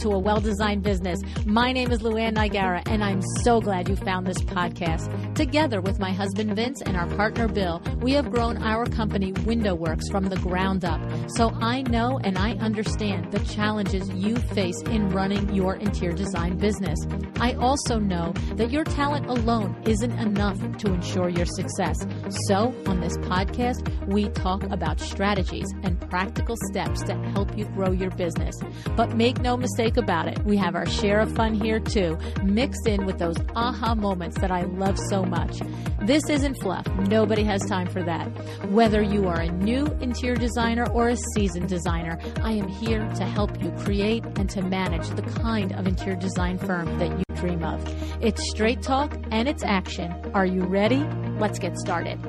to A Well-Designed Business. My name is Luann Nigara, and I'm so glad you found this podcast. Together with my husband Vince and our partner Bill, we have grown our company Window Works from the ground up. So I know and I understand the challenges you face in running your interior design business. I also know that your talent alone isn't enough to ensure your success. So on this podcast, we talk about strategies and practical steps to help you grow your business. But make no mistake about it, we have our share of fun here too, mixed in with those aha moments that I love so much. This isn't fluff. Nobody has time for that. Whether you are a new interior designer or a seasoned designer, I am here to help you create and to manage the kind of interior design firm that you dream of. It's straight talk and it's action. Are you ready? Let's get started.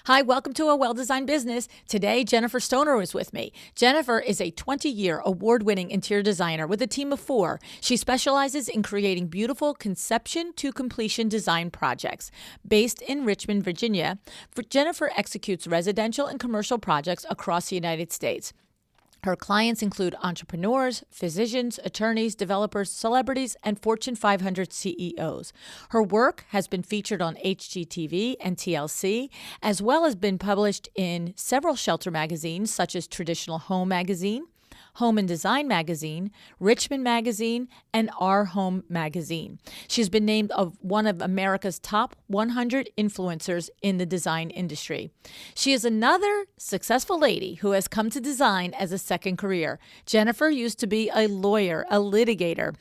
Hi, welcome to A Well-Designed Business. Today, Jennifer Stoner is with me. Jennifer is a 20-year award-winning interior designer with a team of 4. She specializes in creating beautiful conception to completion design projects. Based in Richmond, Virginia, Jennifer executes residential and commercial projects across the United States. Her clients include entrepreneurs, physicians, attorneys, developers, celebrities, and Fortune 500 CEOs. Her work has been featured on HGTV and TLC, as well as been published in several shelter magazines such as Traditional Home Magazine, Home and Design Magazine, Richmond Magazine, and Our Home Magazine. She's been named one of America's top 100 influencers in the design industry. She is another successful lady who has come to design as a second career. Jennifer used to be a lawyer, a litigator.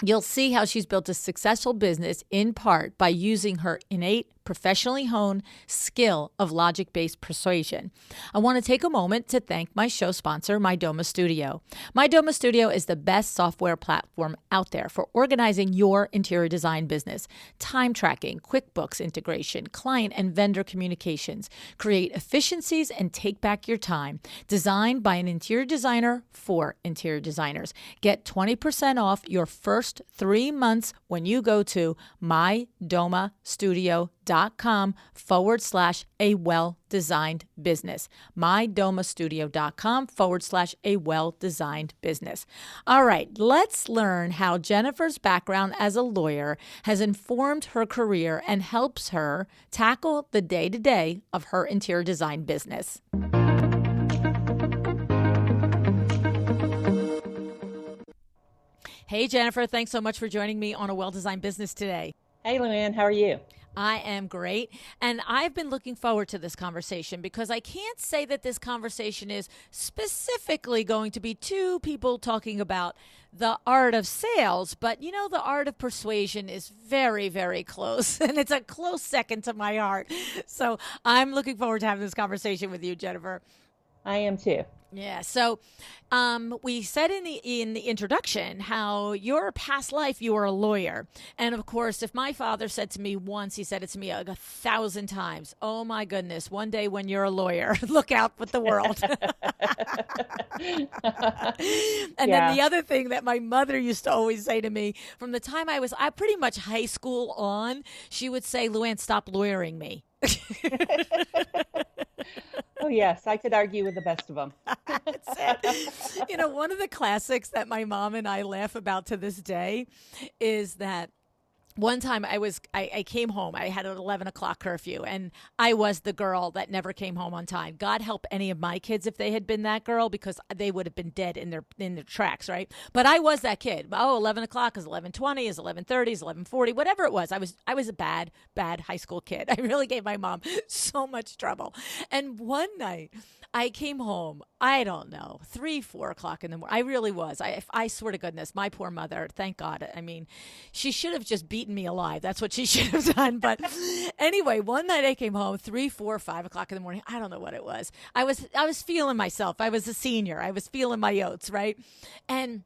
You'll see how she's built a successful business in part by using her innate, professionally honed skill of logic-based persuasion. I want to take a moment to thank my show sponsor, MyDoma Studio. MyDoma Studio is the best software platform out there for organizing your interior design business. Time tracking, QuickBooks integration, client and vendor communications. Create efficiencies and take back your time. Designed by an interior designer for interior designers. Get 20% off your first 3 months when you go to mydomastudio.com/a well-designed business. mydomastudio.com/a well-designed business. All right, let's learn how Jennifer's background as a lawyer has informed her career and helps her tackle the day-to-day of her interior design business. Hey, Jennifer, thanks so much for joining me on A Well-Designed Business today. Hey, Luann, how are you? I am great. And I've been looking forward to this conversation because I can't say that this conversation is specifically going to be two people talking about the art of sales, but you know, the art of persuasion is very, very close, and it's a close second to my heart. So I'm looking forward to having this conversation with you, Jennifer. I am too. Yeah. So we said in the introduction how your past life, you were a lawyer. And of course, if my father said to me once, he said it to me like 1,000 times, oh my goodness, one day when you're a lawyer, look out with the world. And then the other thing that my mother used to always say to me from the time I pretty much high school on, she would say, Luann, stop lawyering me. Oh, yes. I could argue with the best of them. You know, one of the classics that my mom and I laugh about to this day is that one time I came home. I had an 11 o'clock curfew, and I was the girl that never came home on time. God help any of my kids if they had been that girl, because they would have been dead in their tracks, right? But I was that kid. Oh, 11 o'clock is 11:20, is 11:30, is 11:40, whatever it was. I was a bad high school kid. I really gave my mom so much trouble. And one night I came home, I don't know, 3, 4 o'clock in the morning. I really was. I swear to goodness, my poor mother, thank God. I mean, she should have just beaten me alive. That's what she should have done. But anyway, one night I came home 3, 4, 5 o'clock in the morning. I don't know what it was. I was feeling myself. I was a senior. I was feeling my oats, right? And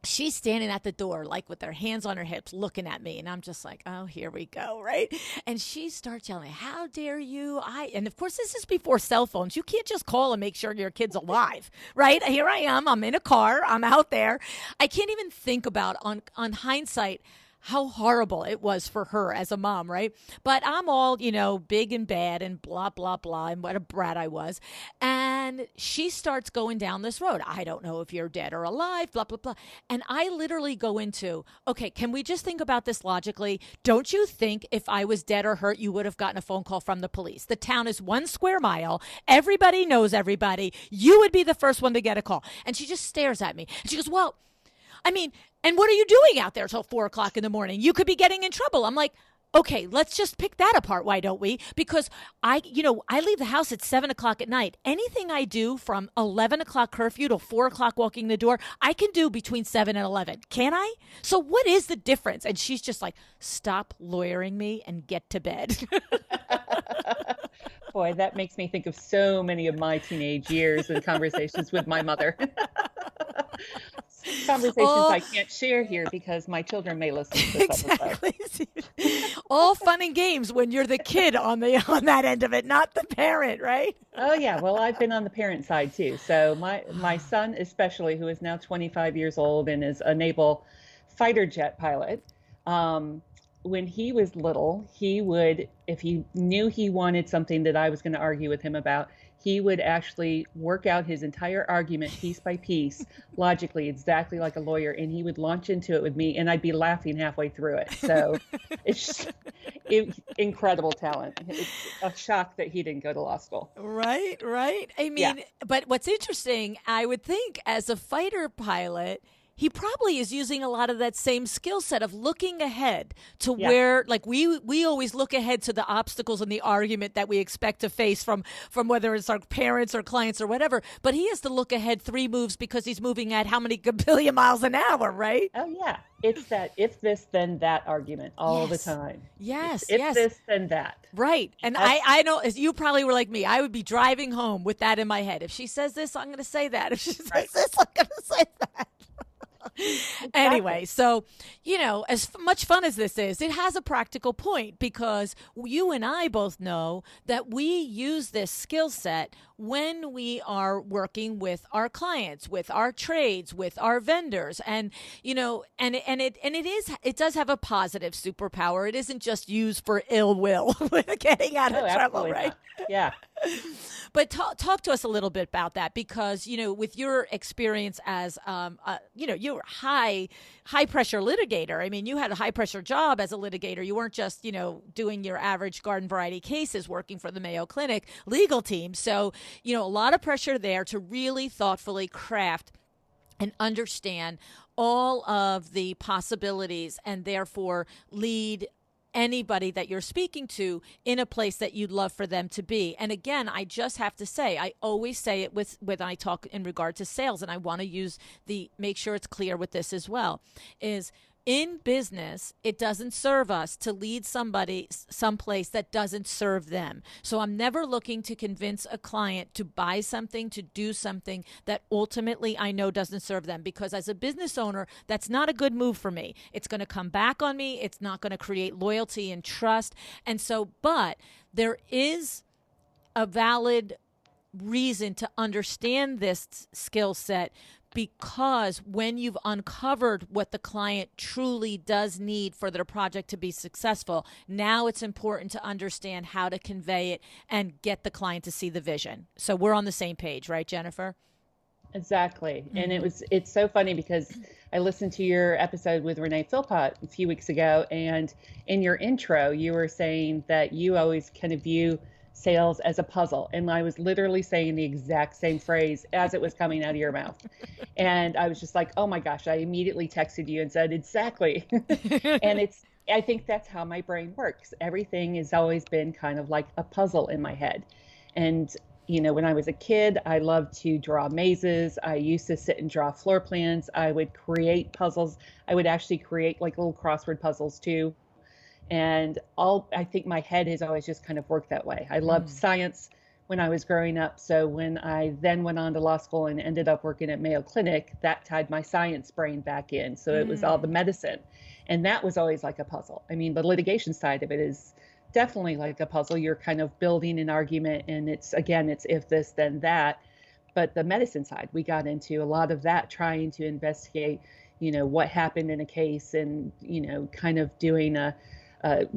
she's standing at the door, like with her hands on her hips, looking at me. And I'm just like, oh, here we go, right? And she starts yelling, how dare you? And of course, this is before cell phones. You can't just call and make sure your kid's alive, right? Here I am. I'm in a car. I'm out there. I can't even think about, on hindsight, how horrible it was for her as a mom, right? But I'm all, big and bad and blah, blah, blah, and what a brat I was. And she starts going down this road. I don't know if you're dead or alive, blah, blah, blah. And I literally go into, okay, can we just think about this logically? Don't you think if I was dead or hurt, you would have gotten a phone call from the police? The town is 1 square mile. Everybody knows everybody. You would be the first one to get a call. And she just stares at me. And she goes, well, I mean, and what are you doing out there till 4 o'clock in the morning? You could be getting in trouble. I'm like, okay, let's just pick that apart. Why don't we? Because I leave the house at 7 o'clock at night. Anything I do from 11 o'clock curfew to 4 o'clock walking the door, I can do between 7 and 11. Can I? So what is the difference? And she's just like, stop lawyering me and get to bed. Boy, that makes me think of so many of my teenage years and conversations with my mother. Conversations I can't share here because my children may listen to this episode. Exactly. All fun and games when you're the kid on that end of it, not the parent, right? Oh yeah, well, I've been on the parent side too. So my son, especially, who is now 25 years old and is a naval fighter jet pilot, when he was little, he would, if he knew he wanted something that I was going to argue with him about, he would actually work out his entire argument piece by piece, logically, exactly like a lawyer, and he would launch into it with me, and I'd be laughing halfway through it. So it's incredible talent. It's a shock that he didn't go to law school. Right. I mean, But what's interesting, I would think, as a fighter pilot, he probably is using a lot of that same skill set of looking ahead to where, like we always look ahead to the obstacles and the argument that we expect to face from whether it's our parents or clients or whatever. But he has to look ahead 3 moves because he's moving at how many billion miles an hour, right? Oh yeah, it's that if this then that argument all the time. Yes, if this then that. Right, and I know, as you probably were like me, I would be driving home with that in my head. If she says this, I'm going to say that. If she says this, I'm going to say that. Exactly. Anyway, so, as much fun as this is, it has a practical point because you and I both know that we use this skill set when we are working with our clients, with our trades, with our vendors, and it does have a positive superpower. It isn't just used for ill will with getting out of trouble, right? Not. Yeah. But talk to us a little bit about that because, with your experience as, you were high pressure litigator. I mean, you had a high pressure job as a litigator. You weren't just, doing your average garden variety cases working for the Mayo Clinic legal team. So, a lot of pressure there to really thoughtfully craft and understand all of the possibilities and therefore lead anybody that you're speaking to in a place that you'd love for them to be. And again, I just have to say, I always say it when I talk in regard to sales, and I want to make sure it's clear with this as well, is in business, it doesn't serve us to lead somebody someplace that doesn't serve them. So I'm never looking to convince a client to buy something, to do something that ultimately I know doesn't serve them. Because as a business owner, that's not a good move for me. It's going to come back on me. It's not going to create loyalty and trust. And so, but there is a valid reason to understand this skill set, because when you've uncovered what the client truly does need for their project to be successful, now it's important to understand how to convey it and get the client to see the vision. So we're on the same page, right, Jennifer? Exactly. Mm-hmm. And it's so funny because I listened to your episode with Renee Philpott a few weeks ago, and in your intro, you were saying that you always kind of view sales as a puzzle. And I was literally saying the exact same phrase as it was coming out of your mouth. And I was just like, oh my gosh, I immediately texted you and said, exactly. And I think that's how my brain works. Everything has always been kind of like a puzzle in my head. And, when I was a kid, I loved to draw mazes. I used to sit and draw floor plans. I would create puzzles. I would actually create like little crossword puzzles too. And I think my head has always just kind of worked that way. I loved science when I was growing up. So when I then went on to law school and ended up working at Mayo Clinic, that tied my science brain back in. So it was all the medicine. And that was always like a puzzle. I mean, the litigation side of it is definitely like a puzzle. You're kind of building an argument, and it's if this, then that. But the medicine side, we got into a lot of that, trying to investigate, what happened in a case and, kind of doing a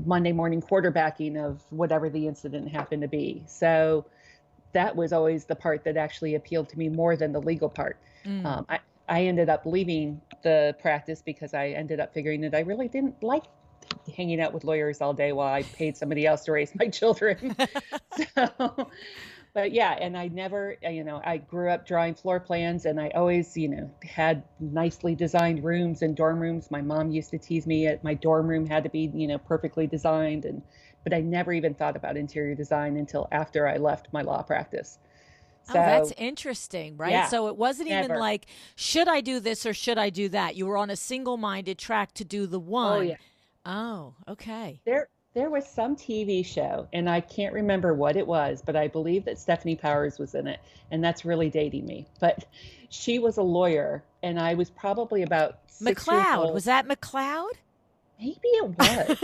Monday morning quarterbacking of whatever the incident happened to be. So that was always the part that actually appealed to me more than the legal part. I ended up leaving the practice because I ended up figuring that I really didn't like hanging out with lawyers all day while I paid somebody else to raise my children. So, but yeah, and I never, I grew up drawing floor plans, and I always, had nicely designed rooms and dorm rooms. My mom used to tease me at my dorm room had to be, perfectly designed. But I never even thought about interior design until after I left my law practice. So, that's interesting, right? Yeah, So it wasn't even never. like, should I do this or should I do that? You were on a single-minded track to do the Oh one. yeah. Oh, okay. There was some TV show, and I can't remember what it was, but I believe that Stephanie Powers was in it, and that's really dating me. But she was a lawyer, and I was probably about 6 years McLeod. old. Was that McLeod? Maybe it was.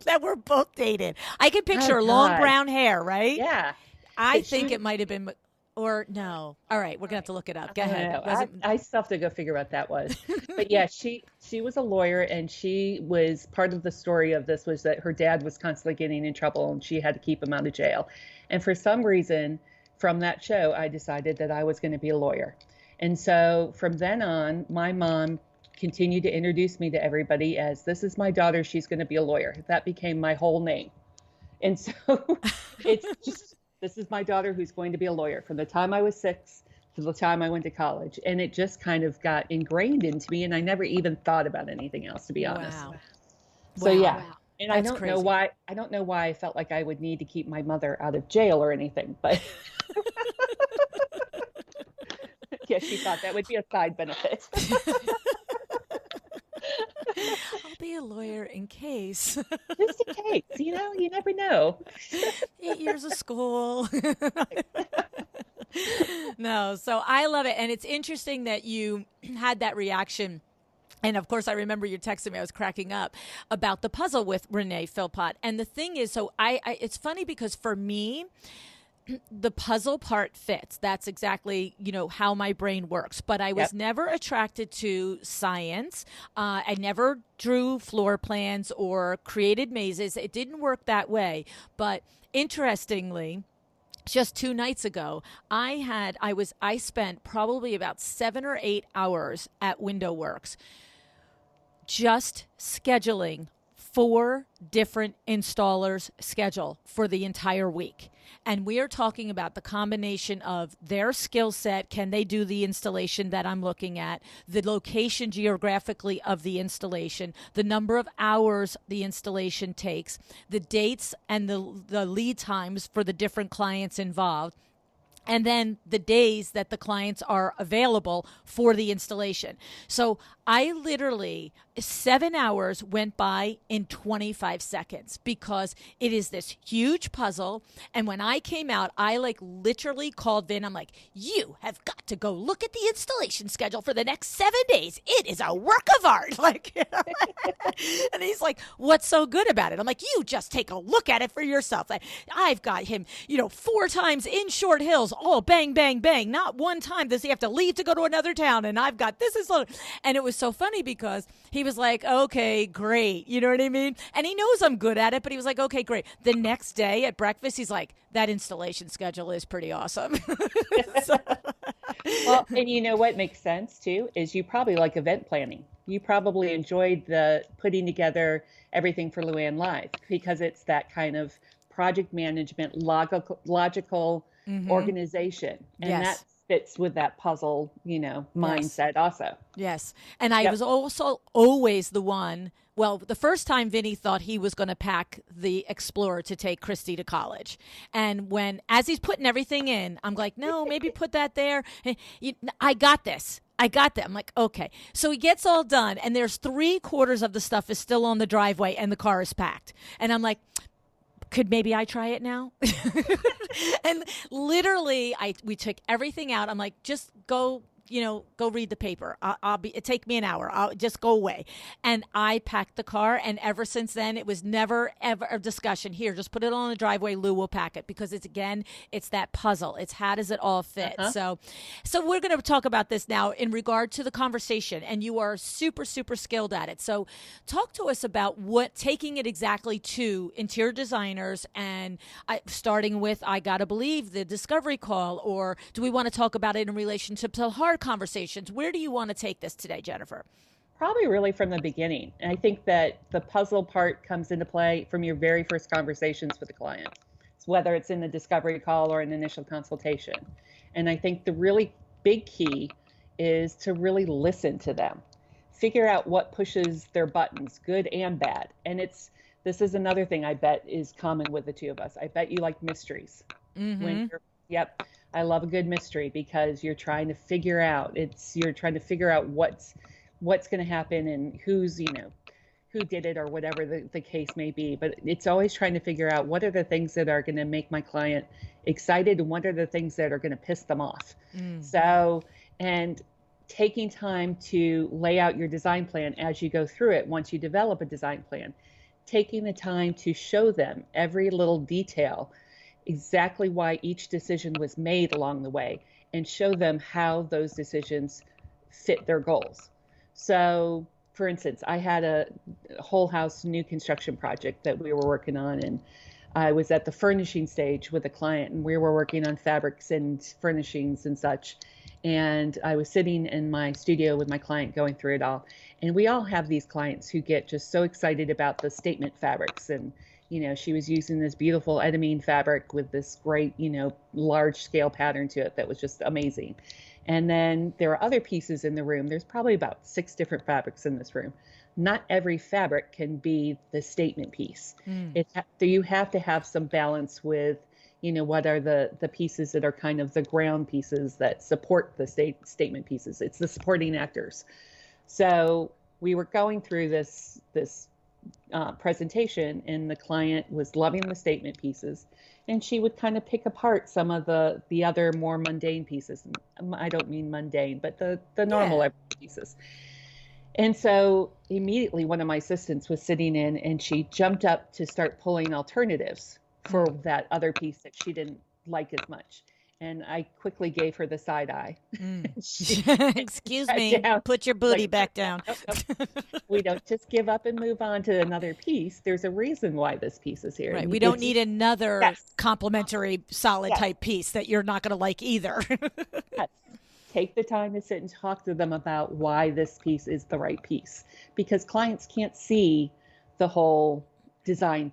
That we're both dated. I can Oh picture long God. brown hair, right? Yeah. I But think she it might have been, or no. All right, we're gonna have to look it up. Go I don't ahead. know. Was I, it? I still have to go figure what that was. But yeah, she was a lawyer, and she was part of the story of this was that her dad was constantly getting in trouble, and she had to keep him out of jail. And for some reason, from that show, I decided that I was going to be a lawyer. And so from then on, my mom continued to introduce me to everybody as, this is my daughter, she's going to be a lawyer. That became my whole name. And so it's just, this is my daughter who's going to be a lawyer from the time I was 6 to the time I went to college. And it just kind of got ingrained into me. And I never even thought about anything else, to be honest. Wow. So Wow. yeah. And I That's don't crazy. know why. I don't know why I felt like I would need to keep my mother out of jail or anything, but yeah, she thought that would be a side benefit. I'll be a lawyer in case. Just in case, you never know. 8 years of school. No, so I love it. And it's interesting that you had that reaction. And of course, I remember you texting me. I was cracking up about the puzzle with Renee Philpott. And the thing is, so it's funny because for me, the puzzle part fits. That's exactly, how my brain works. But I was Yep. never attracted to science. I never drew floor plans or created mazes. It didn't work that way. But interestingly, just 2 nights ago, I spent probably about 7 or 8 hours at Window Works just scheduling 4 different installers' schedule for the entire week. And we are talking about the combination of their skill set. Can they do the installation that I'm looking at? The location geographically of the installation, the number of hours the installation takes, the dates and the lead times for the different clients involved, and then the days that the clients are available for the installation. So I literally, 7 hours went by in 25 seconds because it is this huge puzzle. And when I came out, I literally called Vin. I'm like, you have got to go look at the installation schedule for the next 7 days. It is a work of art. And he's like, what's so good about it? I'm like, you just take a look at it for yourself. I've got him, 4 times in Short Hills, all bang, bang, bang. Not one time does he have to leave to go to another town. And I've got this. And it was so funny because he was like, okay, great. You know what I mean? And he knows I'm good at it, but he was like, okay, great. The next day at breakfast, he's like, that installation schedule is pretty awesome. So, Well, and you know what makes sense too is you probably like event planning. You probably enjoyed the putting together everything for Luann Live because it's that kind of project management, logical organization. And Yes. that fits with that puzzle, mindset also. yes. And I Yep. was also always the one. Well, the first time Vinny thought he was going to pack the Explorer to take Christy to college. And as he's putting everything in, I'm like, no, maybe put that there. I got this. I got that. I'm like, okay. So he gets all done, and there's 3/4 of the stuff is still on the driveway, and the car is packed. And I'm like, could maybe I try it now? And literally, we took everything out. I'm like, just go, go read the paper. It take me an hour. I'll just go away. And I packed the car. And ever since then, it was never, ever a discussion. Here, just put it on the driveway. Lou will pack it, because it's that puzzle. It's how does it all fit? So we're going to talk about this now in regard to the conversation. And you are super, super skilled at it. So talk to us about taking it exactly to interior designers, and starting with, I got to believe, the discovery call, or do we want to talk about it in relationship to hard conversations? Where do you want to take this today, Jennifer? Probably really from the beginning. And I think that the puzzle part comes into play from your very first conversations with the client, whether it's in the discovery call or an initial consultation. And I think the really big key is to really listen to them, figure out what pushes their buttons, good and bad. And this is another thing I bet is common with the two of us. I bet you like mysteries. Mm-hmm. Yep. I love a good mystery, because you're trying to figure out what's going to happen, and who did it, or whatever the case may be. But it's always trying to figure out what are the things that are going to make my client excited, and what are the things that are going to piss them off. So, and taking time to lay out your design plan as you go through it. Once you develop a design plan, taking the time to show them every little detail, exactly why each decision was made along the way, and show them how those decisions fit their goals. So, for instance, I had a whole house new construction project that we were working on, and I was at the furnishing stage with a client, and we were working on fabrics and furnishings and such. And I was sitting in my studio with my client going through it all. And we all have these clients who get just so excited about the statement fabrics. And, she was using this beautiful edamame fabric with this great, large scale pattern to it that was just amazing. And then there are other pieces in the room. There's probably about 6 different fabrics in this room. Not every fabric can be the statement piece. You have to have some balance with, what are the pieces that are kind of the ground pieces that support the statement pieces. It's the supporting actors. So we were going through this presentation, and the client was loving the statement pieces, and she would kind of pick apart some of the other more mundane pieces. I don't mean mundane, but the normal pieces. And so immediately one of my assistants was sitting in, and she jumped up to start pulling alternatives for that other piece that she didn't like as much. And I quickly gave her the side eye. Excuse me, put your booty back down. Nope. We don't just give up and move on to another piece. There's a reason why this piece is here. Right. We don't need another complementary solid type piece that you're not going to like either. Yes. Take the time to sit and talk to them about why this piece is the right piece, because clients can't see the whole design,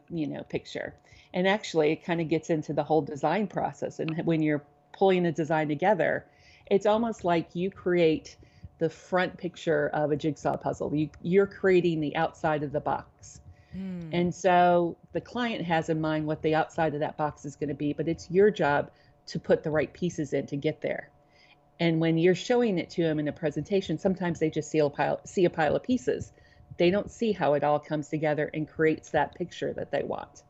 picture. And actually it kind of gets into the whole design process. And when you're pulling a design together, it's almost like you create the front picture of a jigsaw puzzle. You're creating the outside of the box. And so the client has in mind what the outside of that box is going to be, but it's your job to put the right pieces in to get there. And when you're showing it to them in a presentation, sometimes they just see a pile of pieces. They don't see how it all comes together and creates that picture that they want.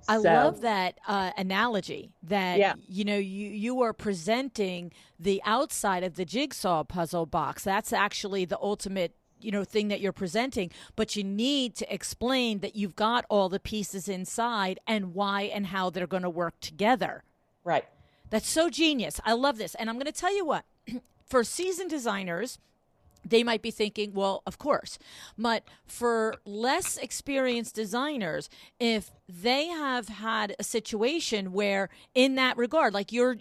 I love that analogy that, you are presenting the outside of the jigsaw puzzle box. That's actually the ultimate, thing that you're presenting, but you need to explain that you've got all the pieces inside and why and how they're going to work together. Right. That's so genius. I love this. And I'm going to tell you what, for seasoned designers, they might be thinking, well, of course. But for less experienced designers, if they have had a situation where in that regard, like your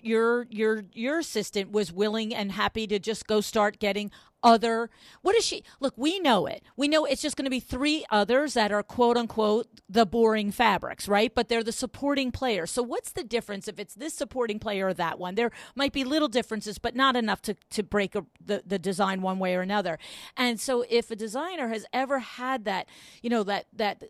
assistant was willing and happy to just go start getting what is she? Look, we know it. We know it's just going to be 3 others that are quote unquote the boring fabrics, right? But they're the supporting players. So what's the difference if it's this supporting player or that one? There might be little differences, but not enough to break the design one way or another. And so if a designer has ever had that, that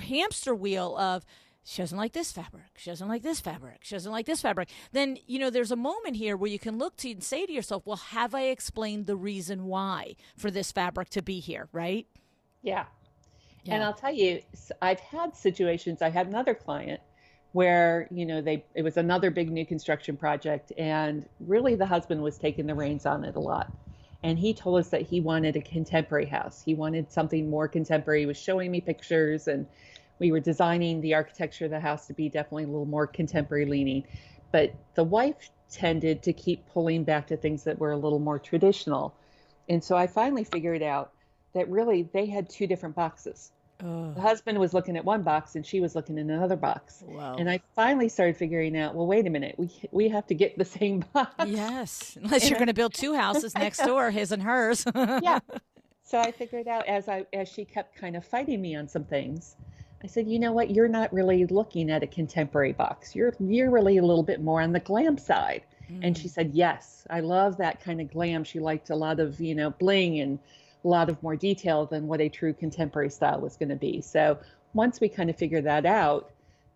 hamster wheel of, she doesn't like this fabric, she doesn't like this fabric, she doesn't like this fabric, then, there's a moment here where you can look to and say to yourself, well, have I explained the reason why for this fabric to be here, right? Yeah. And I'll tell you, I've had situations, I had another client where, it was another big new construction project, and really the husband was taking the reins on it a lot. And he told us that he wanted a contemporary house. He wanted something more contemporary. He was showing me pictures, and we were designing the architecture of the house to be definitely a little more contemporary leaning. But the wife tended to keep pulling back to things that were a little more traditional. And so I finally figured out that really they had two different boxes. The husband was looking at one box and she was looking in another box. Wow. And I finally started figuring out, well, wait a minute, we have to get the same box. Yes, unless you're going to build two houses next door, his and hers. Yeah. So I figured out as she kept kind of fighting me on some things, I said, you know what, you're not really looking at a contemporary box. You're really a little bit more on the glam side. And she said, yes, I love that kind of glam. She liked a lot of, bling and a lot of more detail than what a true contemporary style was going to be. So once we kind of figured that out,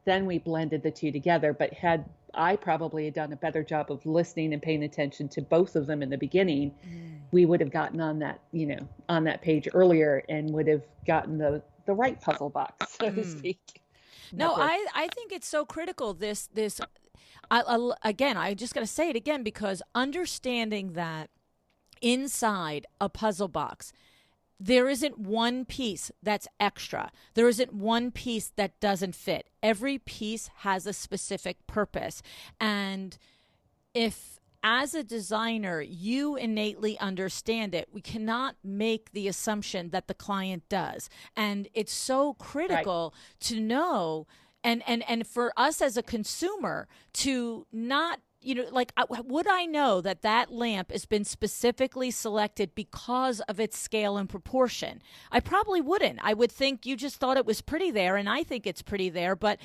then we blended the two together. But had I probably done a better job of listening and paying attention to both of them in the beginning, we would have gotten on that, on that page earlier and would have gotten the right puzzle box, so to speak. No, I think it's so critical. Again, I just got to say it again, because understanding that inside a puzzle box, there isn't one piece that's extra. There isn't one piece that doesn't fit. Every piece has a specific purpose. And if, as a designer, you innately understand it, we cannot make the assumption that the client does. And it's so critical to know, and for us as a consumer to not, would I know that lamp has been specifically selected because of its scale and proportion? I probably wouldn't. I would think you just thought it was pretty there, and I think it's pretty there, but,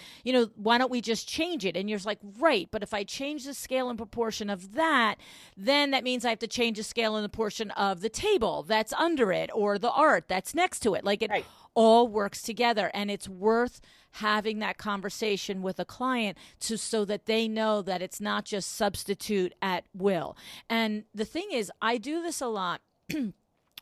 why don't we just change it? And you're like, right, but if I change the scale and proportion of that, then that means I have to change the scale and the portion of the table that's under it or the art that's next to it. It all works together, and it's worth having that conversation with a client so that they know that it's not just substitute at will. And the thing is, I do this a lot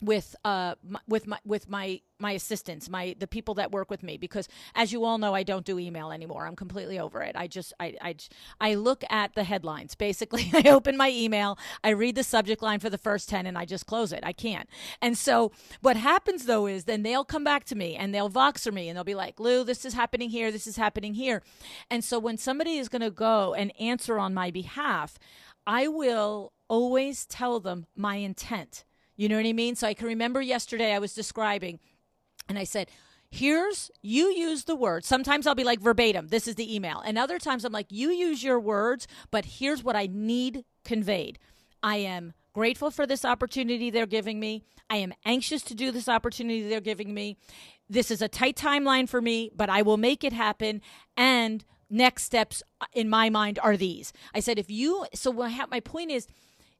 with my assistants, the people that work with me, because as you all know, I don't do email anymore. I'm completely over it. I look at the headlines. Basically, I open my email, I read the subject line for the first 10, and I just close it. I can't. And so what happens though is then they'll come back to me and they'll Voxer me and they'll be like, Lou, this is happening here. This is happening here. And so when somebody is going to go and answer on my behalf, I will always tell them my intent. You know what I mean? So I can remember yesterday I was describing, and I said, you use the word. Sometimes I'll be like verbatim, this is the email. And other times I'm like, you use your words, but here's what I need conveyed. I am grateful for this opportunity they're giving me. I am anxious to do this opportunity they're giving me. This is a tight timeline for me, but I will make it happen. And next steps in my mind are these. I said, my point is,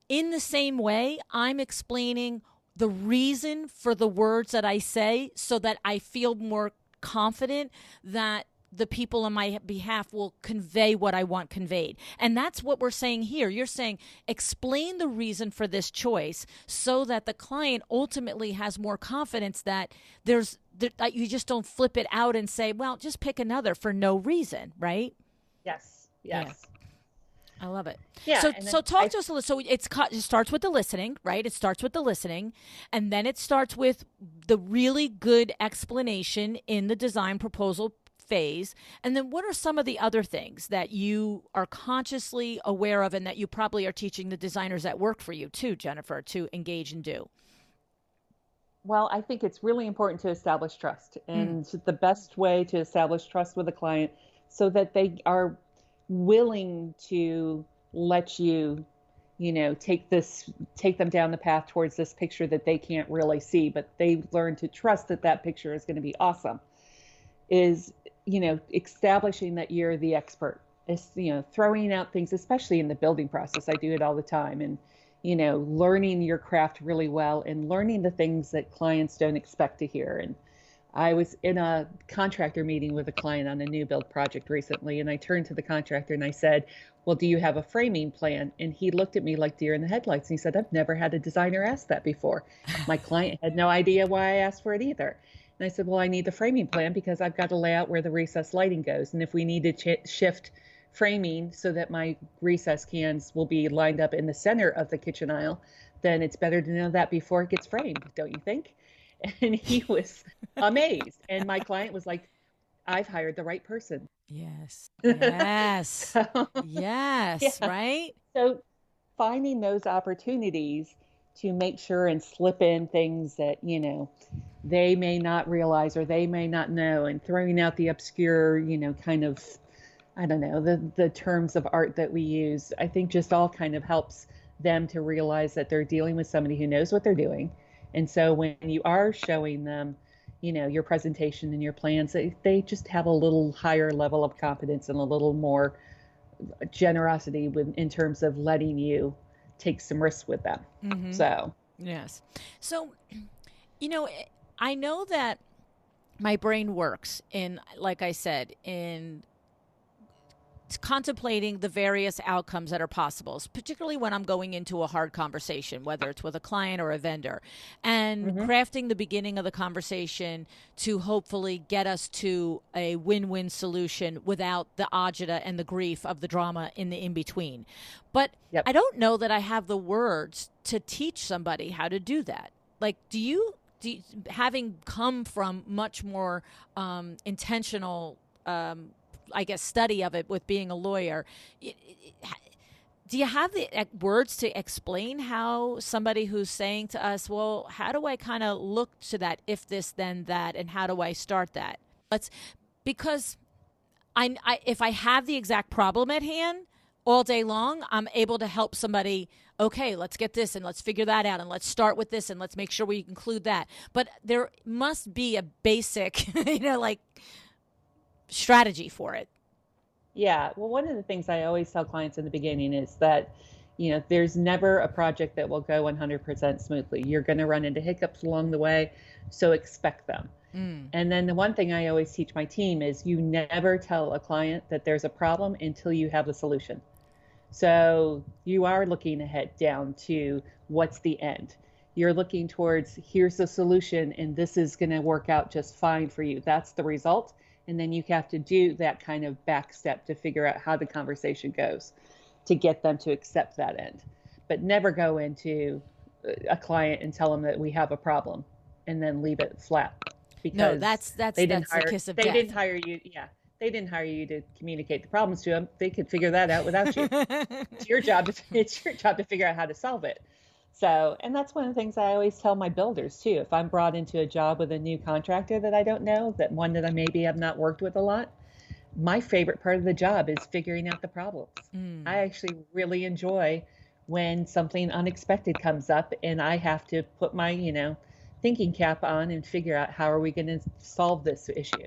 in the same way, I'm explaining the reason for the words that I say so that I feel more confident that the people on my behalf will convey what I want conveyed. And that's what we're saying here. You're saying explain the reason for this choice so that the client ultimately has more confidence that you just don't flip it out and say, well, just pick another for no reason, right? Yes. Yeah. I love it. Yeah. So talk to us a little. So it starts with the listening, right? It starts with the listening, and then it starts with the really good explanation in the design proposal phase. And then what are some of the other things that you are consciously aware of and that you probably are teaching the designers that work for you too, Jennifer, to engage and do? Well, I think it's really important to establish trust, and the best way to establish trust with a client so that they are willing to let you, take them down the path towards this picture that they can't really see, but they learn to trust that picture is going to be awesome, is, establishing that you're the expert. It's, throwing out things, especially in the building process. I do it all the time. And, learning your craft really well and learning the things that clients don't expect to hear. And I was in a contractor meeting with a client on a new build project recently, and I turned to the contractor and I said, well, do you have a framing plan? And he looked at me like deer in the headlights, and he said, I've never had a designer ask that before. My client had no idea why I asked for it either. And I said, well, I need the framing plan because I've got to lay out where the recessed lighting goes. And if we need to shift framing so that my recessed cans will be lined up in the center of the kitchen aisle, then it's better to know that before it gets framed, don't you think? And he was amazed. And my client was like, I've hired the right person. Yes. Yes. So, Yes. yeah. Right. So finding those opportunities to make sure and slip in things that, they may not realize or they may not know, and throwing out the obscure, kind of, I don't know, the terms of art that we use, I think just all kind of helps them to realize that they're dealing with somebody who knows what they're doing. And so when you are showing them, your presentation and your plans, they just have a little higher level of confidence and a little more generosity in terms of letting you take some risks with them. Mm-hmm. So, yes. So, I know that my brain works in, like I said, in contemplating the various outcomes that are possible, particularly when I'm going into a hard conversation, whether it's with a client or a vendor, and crafting the beginning of the conversation to hopefully get us to a win-win solution without the agita and the grief of the drama in the in-between. But I don't know that I have the words to teach somebody how to do that. Like, do you having come from much more intentional I guess, study of it with being a lawyer, do you have the words to explain how somebody who's saying to us, well, how do I kind of look to that if this, then that, and how do I start that? Because if I have the exact problem at hand all day long, I'm able to help somebody, okay, let's get this and let's figure that out and let's start with this and let's make sure we include that. But there must be a basic, strategy for it. Yeah. Well, one of the things I always tell clients in the beginning is that, there's never a project that will go 100% smoothly. You're going to run into hiccups along the way, so expect them. And then the one thing I always teach my team is you never tell a client that there's a problem until you have the solution. So you are looking ahead down to what's the end. You're looking towards, here's the solution, and this is going to work out just fine for you. That's the result. And then you have to do that kind of back step to figure out how the conversation goes to get them to accept that end. But never go into a client and tell them that we have a problem and then leave it flat. Because no, that's the kiss of death. They didn't hire you. Yeah. They didn't hire you to communicate the problems to them. They could figure that out without you. It's your job to figure out how to solve it. So, and that's one of the things I always tell my builders too. If I'm brought into a job with a new contractor that I don't know, that one that I maybe have not worked with a lot, my favorite part of the job is figuring out the problems. I actually really enjoy when something unexpected comes up and I have to put my, thinking cap on and figure out how are we going to solve this issue.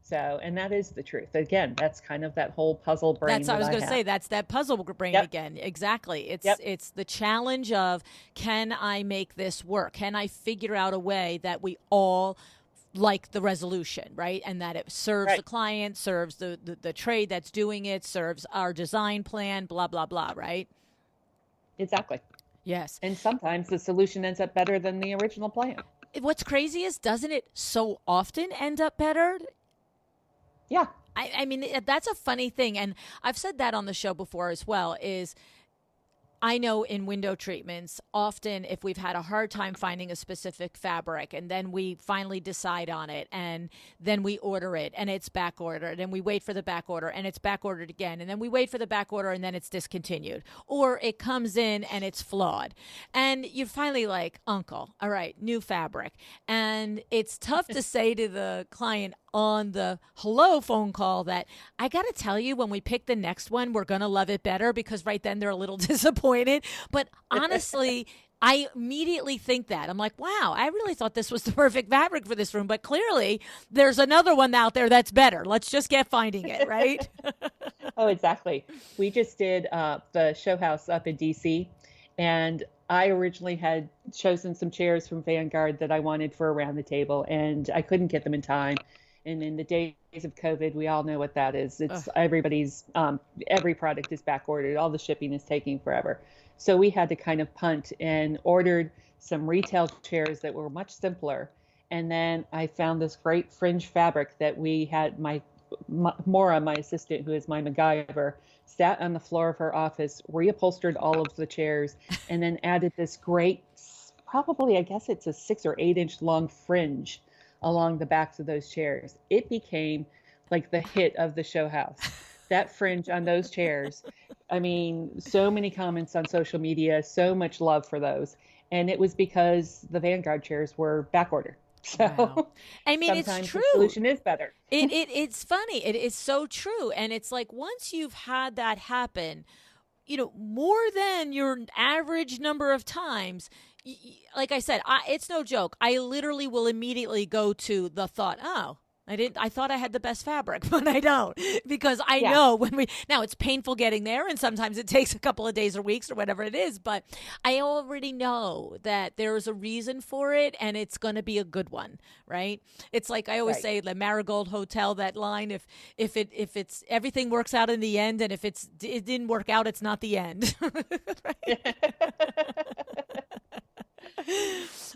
So, and that is the truth. Again, that's kind of that whole puzzle brain. That's what I was going to say. That's that puzzle brain again. Exactly. It's the challenge of, can I make this work? Can I figure out a way that we all like the resolution, right? And that it serves the client, serves the trade that's doing it, serves our design plan, blah, blah, blah, right? Exactly. Yes. And sometimes the solution ends up better than the original plan. What's crazy is, doesn't it so often end up better? Yeah. I mean, that's a funny thing. And I've said that on the show before as well, is I know in window treatments, often if we've had a hard time finding a specific fabric and then we finally decide on it and then we order it and it's back ordered and we wait for the back order and it's back ordered again and then we wait for the back order and then it's discontinued, or it comes in and it's flawed. And you're finally like, uncle, all right, new fabric. And it's tough to say to the client on the hello phone call that, I got to tell you, when we pick the next one, we're going to love it better, because right then they're a little disappointed. But honestly, I immediately think that. I'm like, wow, I really thought this was the perfect fabric for this room, but clearly there's another one out there that's better. Let's just get finding it, right? Oh, exactly. We just did the show house up in DC, and I originally had chosen some chairs from Vanguard that I wanted for around the table, and I couldn't get them in time. And in the days of COVID, we all know what that is. It's everybody's, every product is back ordered. All the shipping is taking forever. So we had to kind of punt and ordered some retail chairs that were much simpler And then I found this great fringe fabric that we had Maura, my assistant, who is my MacGyver, sat on the floor of her office, reupholstered all of the chairs, and then added this great, probably, I guess it's a 6 or 8 inch long fringe along the backs of those chairs. It became like the hit of the show house. That fringe on those chairs. I mean, so many comments on social media, so much love for those. And it was because the Vanguard chairs were back order. So Wow. I mean, it's sometimes the true. solution is better. It's funny. It is so true. And it's like once you've had that happen, more than your average number of times, like I said, it's no joke. I literally will immediately go to the thought, oh, I thought I had the best fabric, but I don't, because I know now it's painful getting there, and sometimes it takes a couple of days or weeks or whatever it is, but I already know that there's a reason for it and it's going to be a good one, right? It's like I always say, the Marigold Hotel, that line, if it's everything works out in the end, and if it didn't work out, it's not the end.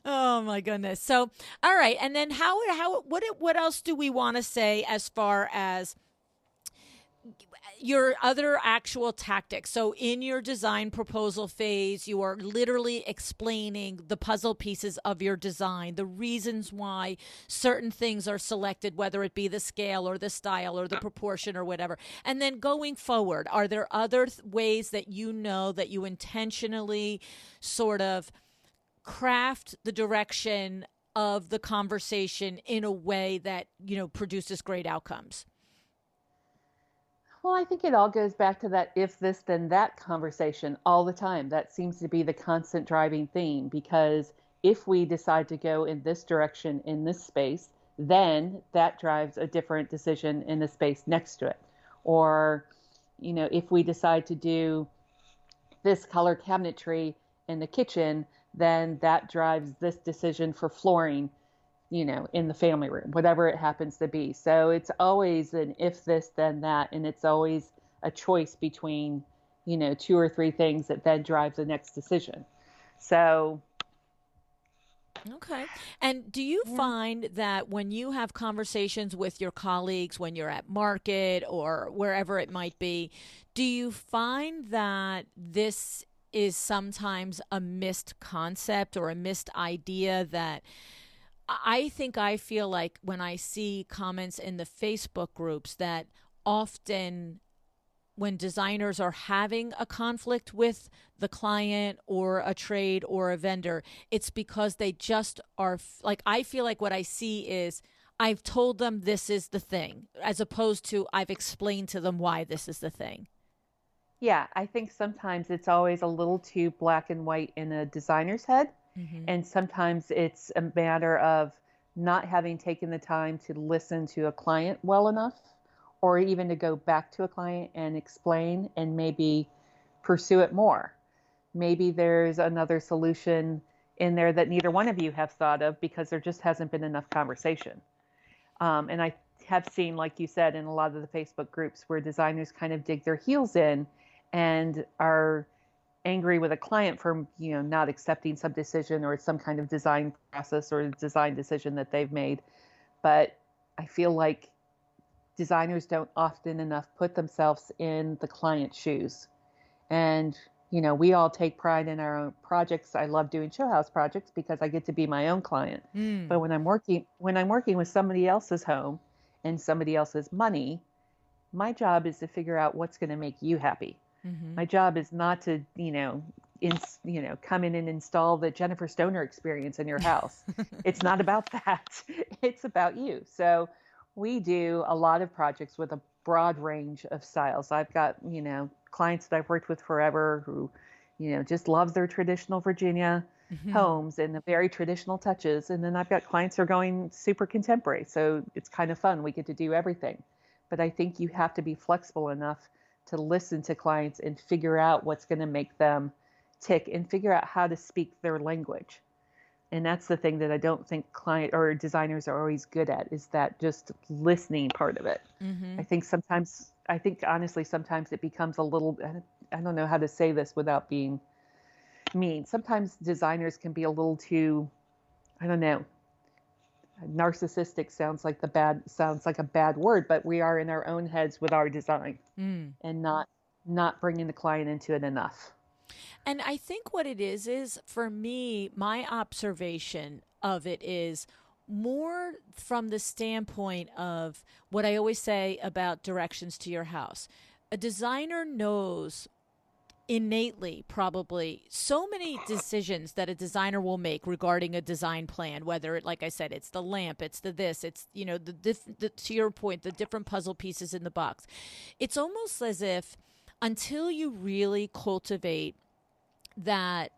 Oh my goodness. So, all right. And then what else do we want to say as far as your other actual tactics? So in your design proposal phase, you are literally explaining the puzzle pieces of your design, the reasons why certain things are selected, whether it be the scale or the style or the proportion or whatever. And then going forward, are there other ways that that you intentionally sort of craft the direction of the conversation in a way that, produces great outcomes? Well, I think it all goes back to that if this, then that conversation all the time. That seems to be the constant driving theme, because if we decide to go in this direction in this space, then that drives a different decision in the space next to it. Or, if we decide to do this color cabinetry in the kitchen, then that drives this decision for flooring, in the family room, whatever it happens to be. So it's always an if this, then that, and it's always a choice between, 2 or 3 things that then drives the next decision. So. Okay. And do you find that when you have conversations with your colleagues, when you're at market or wherever it might be, do you find that this is sometimes a missed concept or a missed idea? That I feel like when I see comments in the Facebook groups, that often when designers are having a conflict with the client or a trade or a vendor, it's because they just are like, I feel like what I see is I've told them this is the thing, as opposed to I've explained to them why this is the thing. Yeah, I think sometimes it's always a little too black and white in a designer's head. Mm-hmm. And sometimes it's a matter of not having taken the time to listen to a client well enough, or even to go back to a client and explain and maybe pursue it more. Maybe there's another solution in there that neither one of you have thought of, because there just hasn't been enough conversation. And I have seen, like you said, in a lot of the Facebook groups where designers kind of dig their heels in and are angry with a client for, not accepting some decision or some kind of design process or design decision that they've made. But I feel like designers don't often enough put themselves in the client's shoes. And, we all take pride in our own projects. I love doing show house projects because I get to be my own client. But when I'm working with somebody else's home and somebody else's money, my job is to figure out what's going to make you happy. Mm-hmm. My job is not to, come in and install the Jennifer Stoner experience in your house. It's not about that. It's about you. So we do a lot of projects with a broad range of styles. I've got, clients that I've worked with forever who, just love their traditional Virginia homes and the very traditional touches. And then I've got clients who are going super contemporary. So it's kind of fun. We get to do everything. But I think you have to be flexible enough to listen to clients and figure out what's going to make them tick and figure out how to speak their language. And that's the thing that I don't think client or designers are always good at, is that just listening part of it. Mm-hmm. I think honestly, sometimes it becomes a little, I don't know how to say this without being mean. Sometimes designers can be a little too, I don't know, narcissistic sounds like a bad word, but we are in our own heads with our design and not bringing the client into it enough. And I think what it is for me, my observation of it is more from the standpoint of what I always say about directions to your house. A designer knows innately, probably, so many decisions that a designer will make regarding a design plan, whether it, like I said, it's the lamp, it's the this, it's, to your point, the different puzzle pieces in the box. It's almost as if until you really cultivate that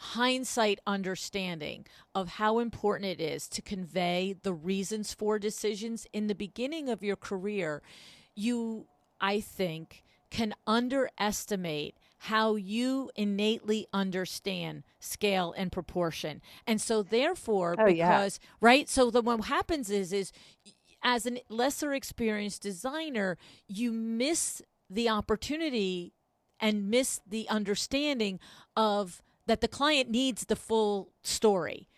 hindsight understanding of how important it is to convey the reasons for decisions in the beginning of your career, you, I think, can underestimate how you innately understand scale and proportion. And so therefore, right? So what happens is as a lesser experienced designer, you miss the opportunity and miss the understanding of that the client needs the full story.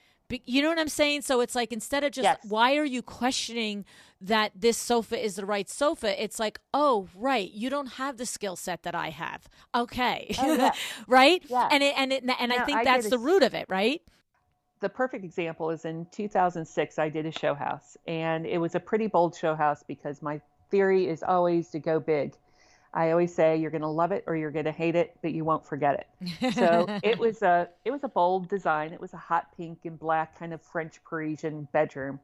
You know what I'm saying? So it's like, instead of just, why are you questioning that this sofa is the right sofa? It's like, oh, right, you don't have the skill set that I have. Okay. Right? Yeah. And I think that's the root of it, right? The perfect example is in 2006, I did a show house, and it was a pretty bold show house because my theory is always to go big. I always say you're going to love it or you're going to hate it, but you won't forget it. So it was a bold design. It was a hot pink and black kind of French Parisian bedroom.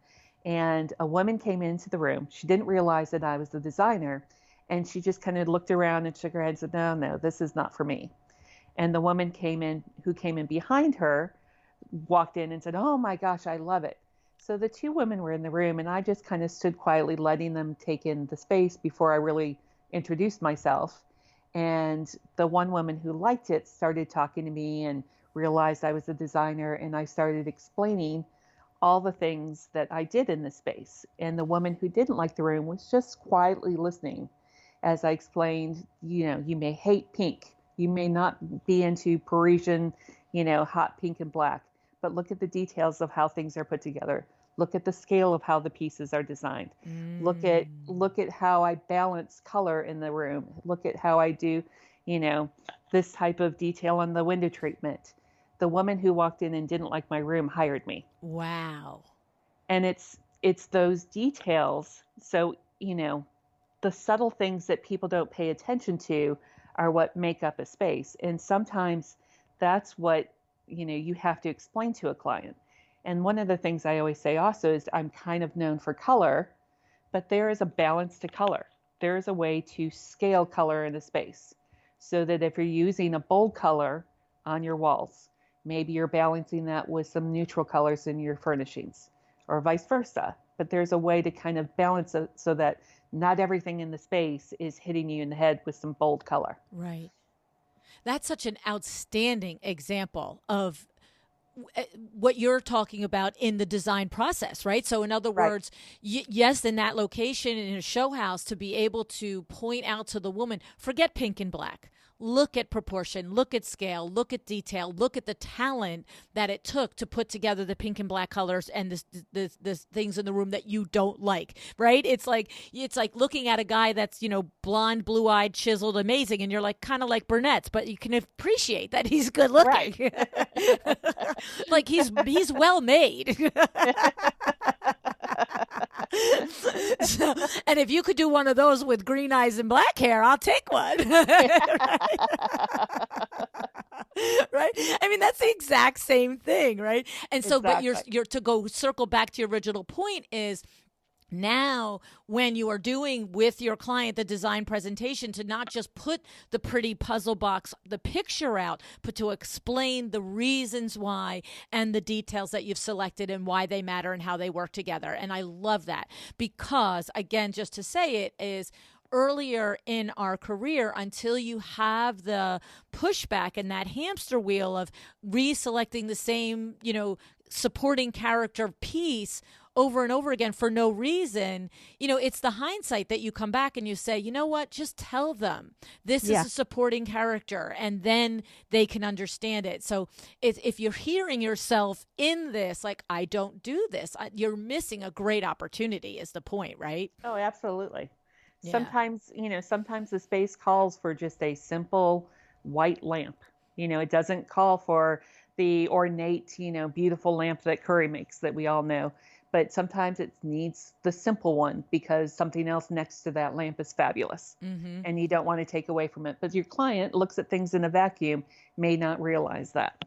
And a woman came into the room. She didn't realize that I was the designer. And she just kind of looked around and shook her head and said, no, this is not for me. And the woman who came in behind her, walked in and said, oh my gosh, I love it. So the two women were in the room, and I just kind of stood quietly letting them take in the space before I really introduced myself. And the one woman who liked it started talking to me and realized I was a designer, and I started explaining all the things that I did in the space. And the woman who didn't like the room was just quietly listening as I explained, you may hate pink, you may not be into Parisian, hot pink and black, but look at the details of how things are put together. Look at the scale of how the pieces are designed. Look at how I balance color in the room. Look at how I do, this type of detail on the window treatment. The woman who walked in and didn't like my room hired me. Wow. And it's those details. So, the subtle things that people don't pay attention to are what make up a space. And sometimes that's what, you have to explain to a client. And one of the things I always say also is I'm kind of known for color, but there is a balance to color. There is a way to scale color in a space so that if you're using a bold color on your walls, maybe you're balancing that with some neutral colors in your furnishings or vice versa. But there's a way to kind of balance it so that not everything in the space is hitting you in the head with some bold color. Right. That's such an outstanding example of what you're talking about in the design process, right? So in other words, yes, in that location in a show house, to be able to point out to the woman, forget pink and black. Look at proportion, look at scale, look at detail, look at the talent that it took to put together the pink and black colors and the things in the room that you don't like, right? It's like looking at a guy that's, blonde, blue-eyed, chiseled, amazing, and you're like kind of like brunettes, but you can appreciate that he's good looking. Right. Like he's well made. So, and if you could do one of those with green eyes and black hair, I'll take one. Right? I mean, that's the exact same thing, right? And so, exactly. But you're to circle back to your original point is, now, when you are doing with your client the design presentation, to not just put the pretty puzzle box, the picture out, but to explain the reasons why and the details that you've selected and why they matter and how they work together. And I love that because, again, just to say it is, earlier in our career, until you have the pushback and that hamster wheel of reselecting the same, supporting character piece over and over again for no reason, it's the hindsight that you come back and you say, you know what, just tell them this is a supporting character, and then they can understand it. So if you're hearing yourself in this, like, I don't do this, you're missing a great opportunity is the point, right? Oh, absolutely. Yeah. Sometimes the space calls for just a simple white lamp. It doesn't call for the ornate, beautiful lamp that Curry makes that we all know. But sometimes it needs the simple one because something else next to that lamp is fabulous, and you don't want to take away from it. But your client looks at things in a vacuum, may not realize that.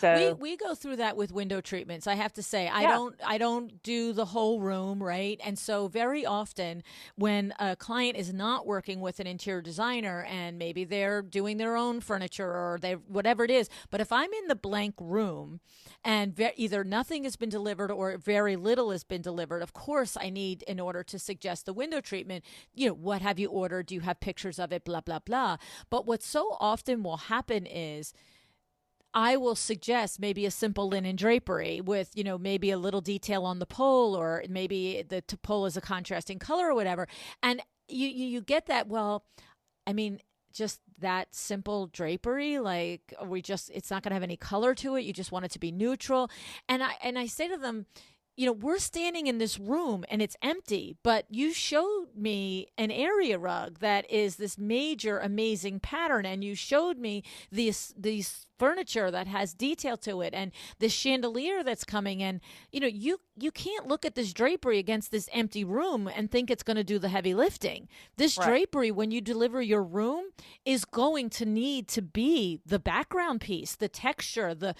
So we go through that with window treatments. I have to say, I don't do the whole room, right? And so very often when a client is not working with an interior designer and maybe they're doing their own furniture or they whatever it is, but if I'm in the blank room and either nothing has been delivered or very little has been delivered, of course I need, in order to suggest the window treatment, what have you ordered? Do you have pictures of it? Blah, blah, blah. But what so often will happen is I will suggest maybe a simple linen drapery with, maybe a little detail on the pole, or maybe the pole is a contrasting color or whatever. And you get that, well, I mean, just that simple drapery, like it's not going to have any color to it. You just want it to be neutral. And I say to them, we're standing in this room and it's empty, but you showed me an area rug that is this major, amazing pattern. And you showed me these furniture that has detail to it and this chandelier that's coming. And, you can't look at this drapery against this empty room and think it's going to do the heavy lifting. This drapery, when you deliver your room, is going to need to be the background piece, the texture, the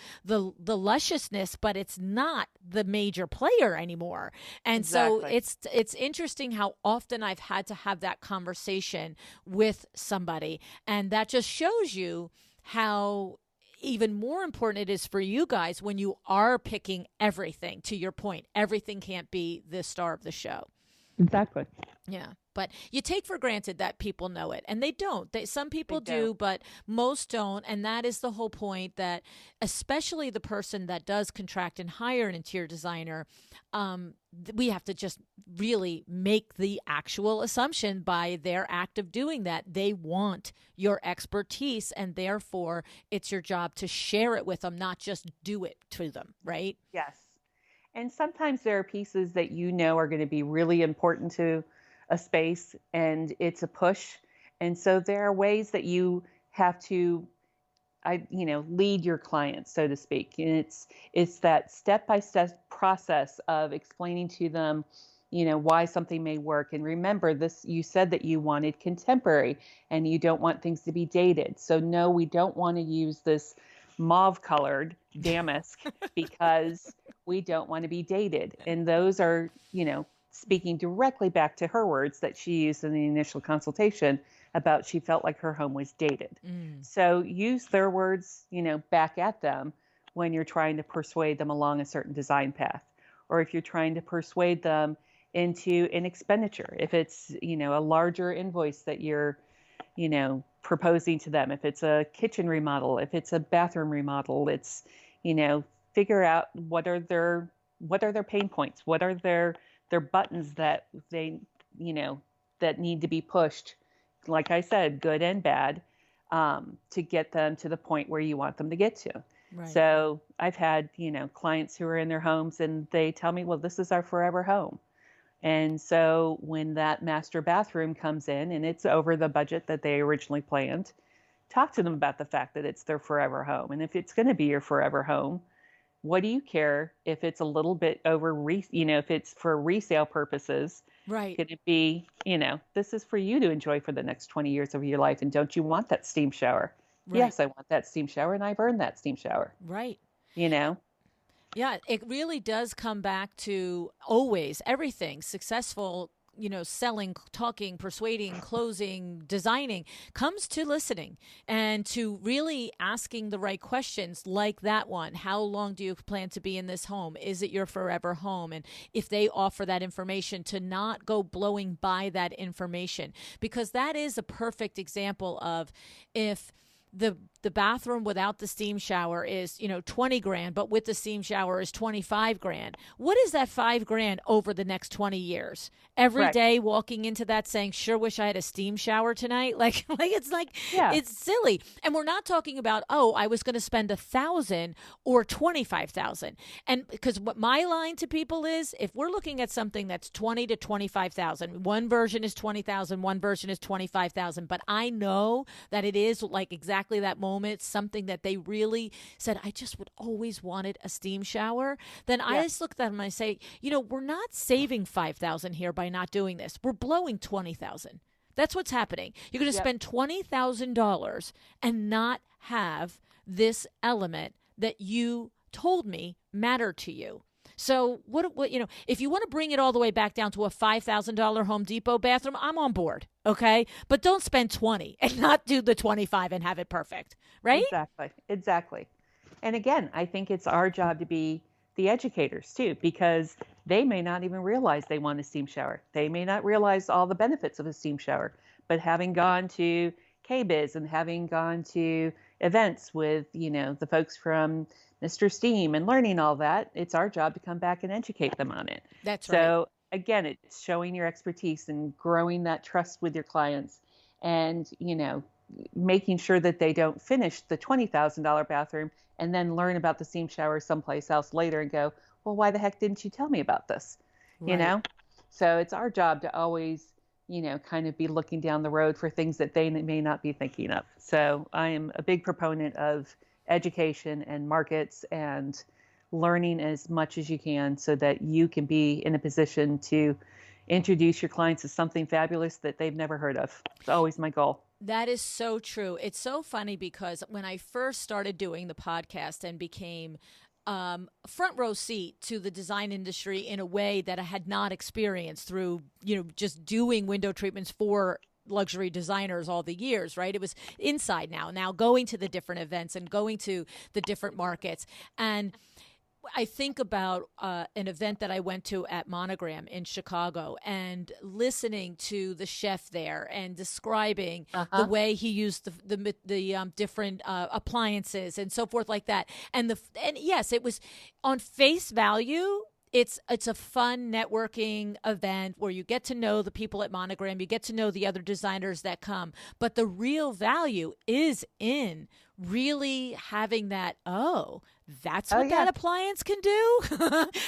lusciousness, but it's not the major player anymore. And so it's interesting how often I've had to have that conversation with somebody, and that just shows you how even more important it is for you guys when you are picking everything. To your point, everything can't be the star of the show. Exactly. Yeah. But you take for granted that people know it, and they don't. Some people do, but most don't. And that is the whole point, that especially the person that does contract and hire an interior designer, we have to just really make the actual assumption by their act of doing that. They want your expertise, and therefore it's your job to share it with them, not just do it to them, right? Yes. And sometimes there are pieces that are going to be really important to a space, and it's a push. And so there are ways that you have to, lead your clients, so to speak. And it's that step-by-step process of explaining to them, why something may work. And remember this, you said that you wanted contemporary and you don't want things to be dated. So no, we don't want to use this mauve colored damask because we don't want to be dated. And those are, speaking directly back to her words that she used in the initial consultation about she felt like her home was dated. So use their words, back at them when you're trying to persuade them along a certain design path, or if you're trying to persuade them into an expenditure, if it's, a larger invoice that you're, proposing to them, if it's a kitchen remodel, if it's a bathroom remodel, it's, figure out what are their pain points, what are their buttons that they, that need to be pushed, like I said, good and bad, to get them to the point where you want them to get to. Right. So I've had, clients who are in their homes and they tell me, well, this is our forever home. And so when that master bathroom comes in and it's over the budget that they originally planned, talk to them about the fact that it's their forever home. And if it's going to be your forever home, what do you care if it's a little bit over, if it's for resale purposes? Right. Could it be, this is for you to enjoy for the next 20 years of your life. And don't you want that steam shower? Right. Yes, I want that steam shower, and I've earned that steam shower. Right. Yeah, it really does come back to always everything successful, selling, talking, persuading, closing, designing comes to listening and to really asking the right questions, like that one. How long do you plan to be in this home? Is it your forever home? And if they offer that information, to not go blowing by that information, because that is a perfect example of if the the bathroom without the steam shower is, 20 grand, but with the steam shower is 25 grand. What is that 5 grand over the next 20 years? Every day walking into that saying, sure wish I had a steam shower tonight. It's silly. And we're not talking about, I was going to spend 1,000 or 25,000. And because what my line to people is, if we're looking at something that's 20 to 25,000, one version is 20,000, one version is 25,000, but I know that it is like exactly that moment, something that they really said, I just would always wanted a steam shower. Then I just look at them and I say, we're not saving 5,000 here by not doing this. We're blowing 20,000. That's what's happening. You're going to spend $20,000 and not have this element that you told me mattered to you. So what if you want to bring it all the way back down to a $5,000 Home Depot bathroom, I'm on board. Okay. But don't spend 20 and not do the 25 and have it perfect. Right? Exactly. And again, I think it's our job to be the educators too, because they may not even realize they want a steam shower. They may not realize all the benefits of a steam shower, but having gone to KBIS and having gone to events with, the folks from Mr. Steam and learning all that, it's our job to come back and educate them on it. That's right. So again, it's showing your expertise and growing that trust with your clients and, making sure that they don't finish the $20,000 bathroom and then learn about the steam shower someplace else later and go, well, why the heck didn't you tell me about this? Right. So it's our job to always, kind of be looking down the road for things that they may not be thinking of. So I am a big proponent of education and markets and learning as much as you can so that you can be in a position to introduce your clients to something fabulous that they've never heard of. It's always my goal. That is so true. It's so funny because when I first started doing the podcast and became front row seat to the design industry in a way that I had not experienced through, just doing window treatments for luxury designers all the years, right? It was inside now going to the different events and going to the different markets. And I think about an event that I went to at Monogram in Chicago and listening to the chef there and describing the way he used the different appliances and so forth like that. And yes, it was on face value. It's a fun networking event where you get to know the people at Monogram, you get to know the other designers that come. But the real value is in really having that, that's what that appliance can do.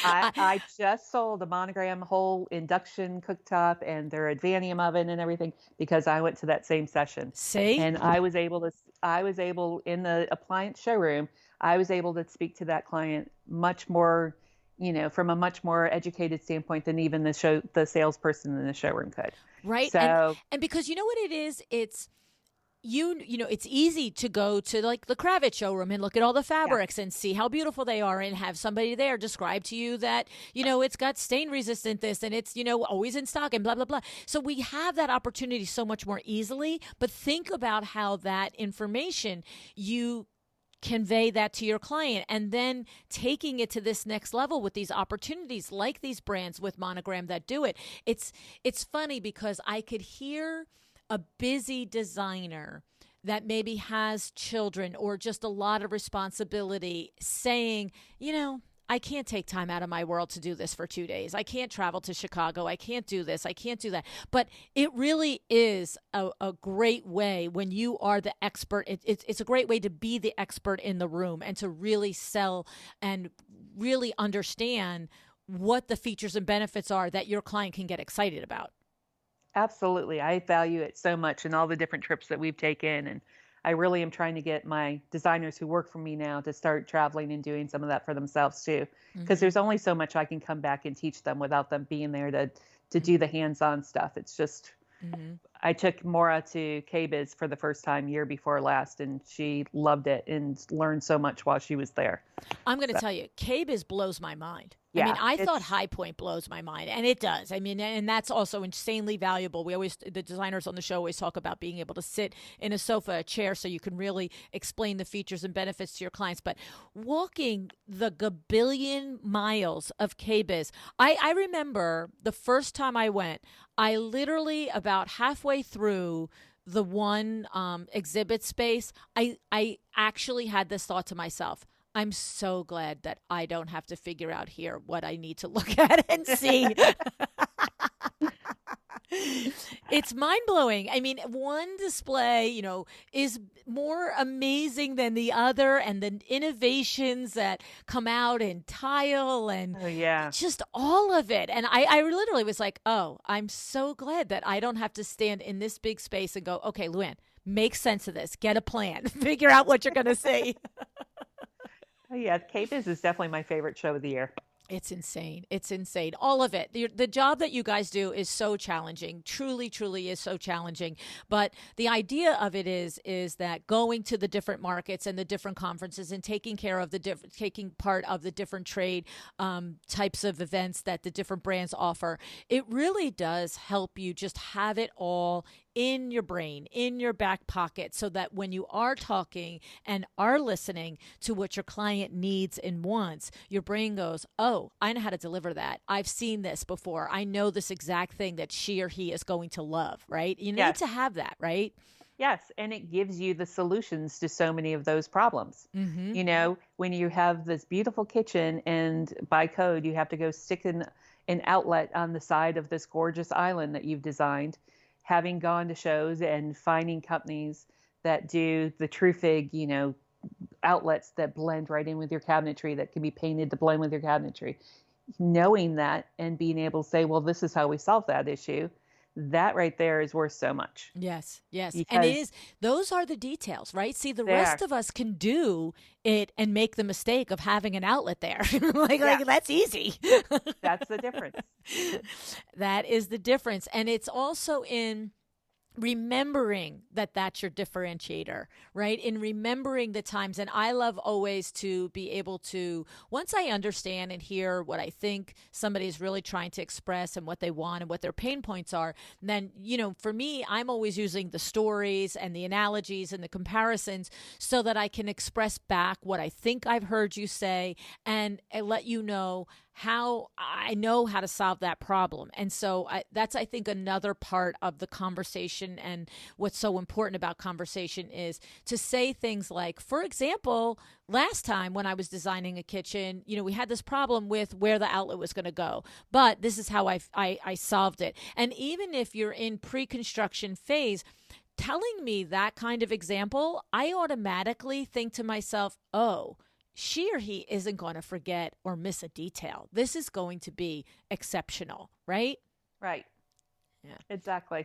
I just sold a Monogram whole induction cooktop and their Advanium oven and everything because I went to that same session. See? And I was able in the appliance showroom, I was able to speak to that client much more, from a much more educated standpoint than even the salesperson in the showroom could. Right. So, and because you know what it is? It's it's easy to go to like the Kravitz showroom and look at all the fabrics and see how beautiful they are and have somebody there describe to you that, it's got stain resistant this and it's, always in stock and blah, blah, blah. So we have that opportunity so much more easily, but think about how that information you convey that to your client and then taking it to this next level with these opportunities like these brands with Monogram that do it. It's funny because I could hear a busy designer that maybe has children or just a lot of responsibility saying, I can't take time out of my world to do this for 2 days. I can't travel to Chicago. I can't do this. I can't do that. But it really is a great way when you are the expert. It's a great way to be the expert in the room and to really sell and really understand what the features and benefits are that your client can get excited about. Absolutely. I value it so much in all the different trips that we've taken. And I really am trying to get my designers who work for me now to start traveling and doing some of that for themselves too. Because there's only so much I can come back and teach them without them being there to do the hands-on stuff. It's just, I took Maura to KBIS for the first time year before last, and she loved it and learned so much while she was there. I'm going to tell you, KBIS blows my mind. Yeah, I mean, I thought High Point blows my mind, and it does. I mean, and that's also insanely valuable. The designers on the show always talk about being able to sit in a sofa, a chair, so you can really explain the features and benefits to your clients. But walking the gabillion miles of KBIS, I remember the first time I went, I literally about halfway through the one exhibit space, I actually had this thought to myself. I'm so glad that I don't have to figure out here what I need to look at and see. It's mind blowing. I mean, one display, is more amazing than the other, and the innovations that come out in tile and just all of it. And I literally was like, oh, I'm so glad that I don't have to stand in this big space and go, okay, Luann, make sense of this, get a plan, figure out what you're going to see. Oh, yeah, KBIS is definitely my favorite show of the year. It's insane. It's insane. All of it. The job that you guys do is so challenging. Truly, truly is so challenging. But the idea of it is that going to the different markets and the different conferences and taking care of taking part of the different trade types of events that the different brands offer, it really does help you just have it all in your brain, in your back pocket, so that when you are talking and are listening to what your client needs and wants, your brain goes, oh, I know how to deliver that. I've seen this before. I know this exact thing that she or he is going to love, right? You need to have that, right? Yes, and it gives you the solutions to so many of those problems. Mm-hmm. When you have this beautiful kitchen and by code, you have to go stick an outlet on the side of this gorgeous island that you've designed, having gone to shows and finding companies that do the TrueFig, outlets that blend right in with your cabinetry, that can be painted to blend with your cabinetry. Knowing that and being able to say, well, this is how we solve that issue, that right there is worth so much. Yes, yes. Because and those are the details, right? See, the rest of us can do it and make the mistake of having an outlet there. like that's easy. That's the difference. That is the difference. And it's also in remembering that that's your differentiator, right? In remembering the times. And I love always to be able to, once I understand and hear what I think somebody's really trying to express and what they want and what their pain points are, then, for me, I'm always using the stories and the analogies and the comparisons so that I can express back what I think I've heard you say and let you know how I know how to solve that problem. And so that's, I think, another part of the conversation. And what's so important about conversation is to say things like, for example, last time when I was designing a kitchen, we had this problem with where the outlet was going to go, but this is how I solved it. And even if you're in pre-construction phase, telling me that kind of example, I automatically think to myself, oh, she or he isn't going to forget or miss a detail. This is going to be exceptional, right? Right. Yeah. Exactly.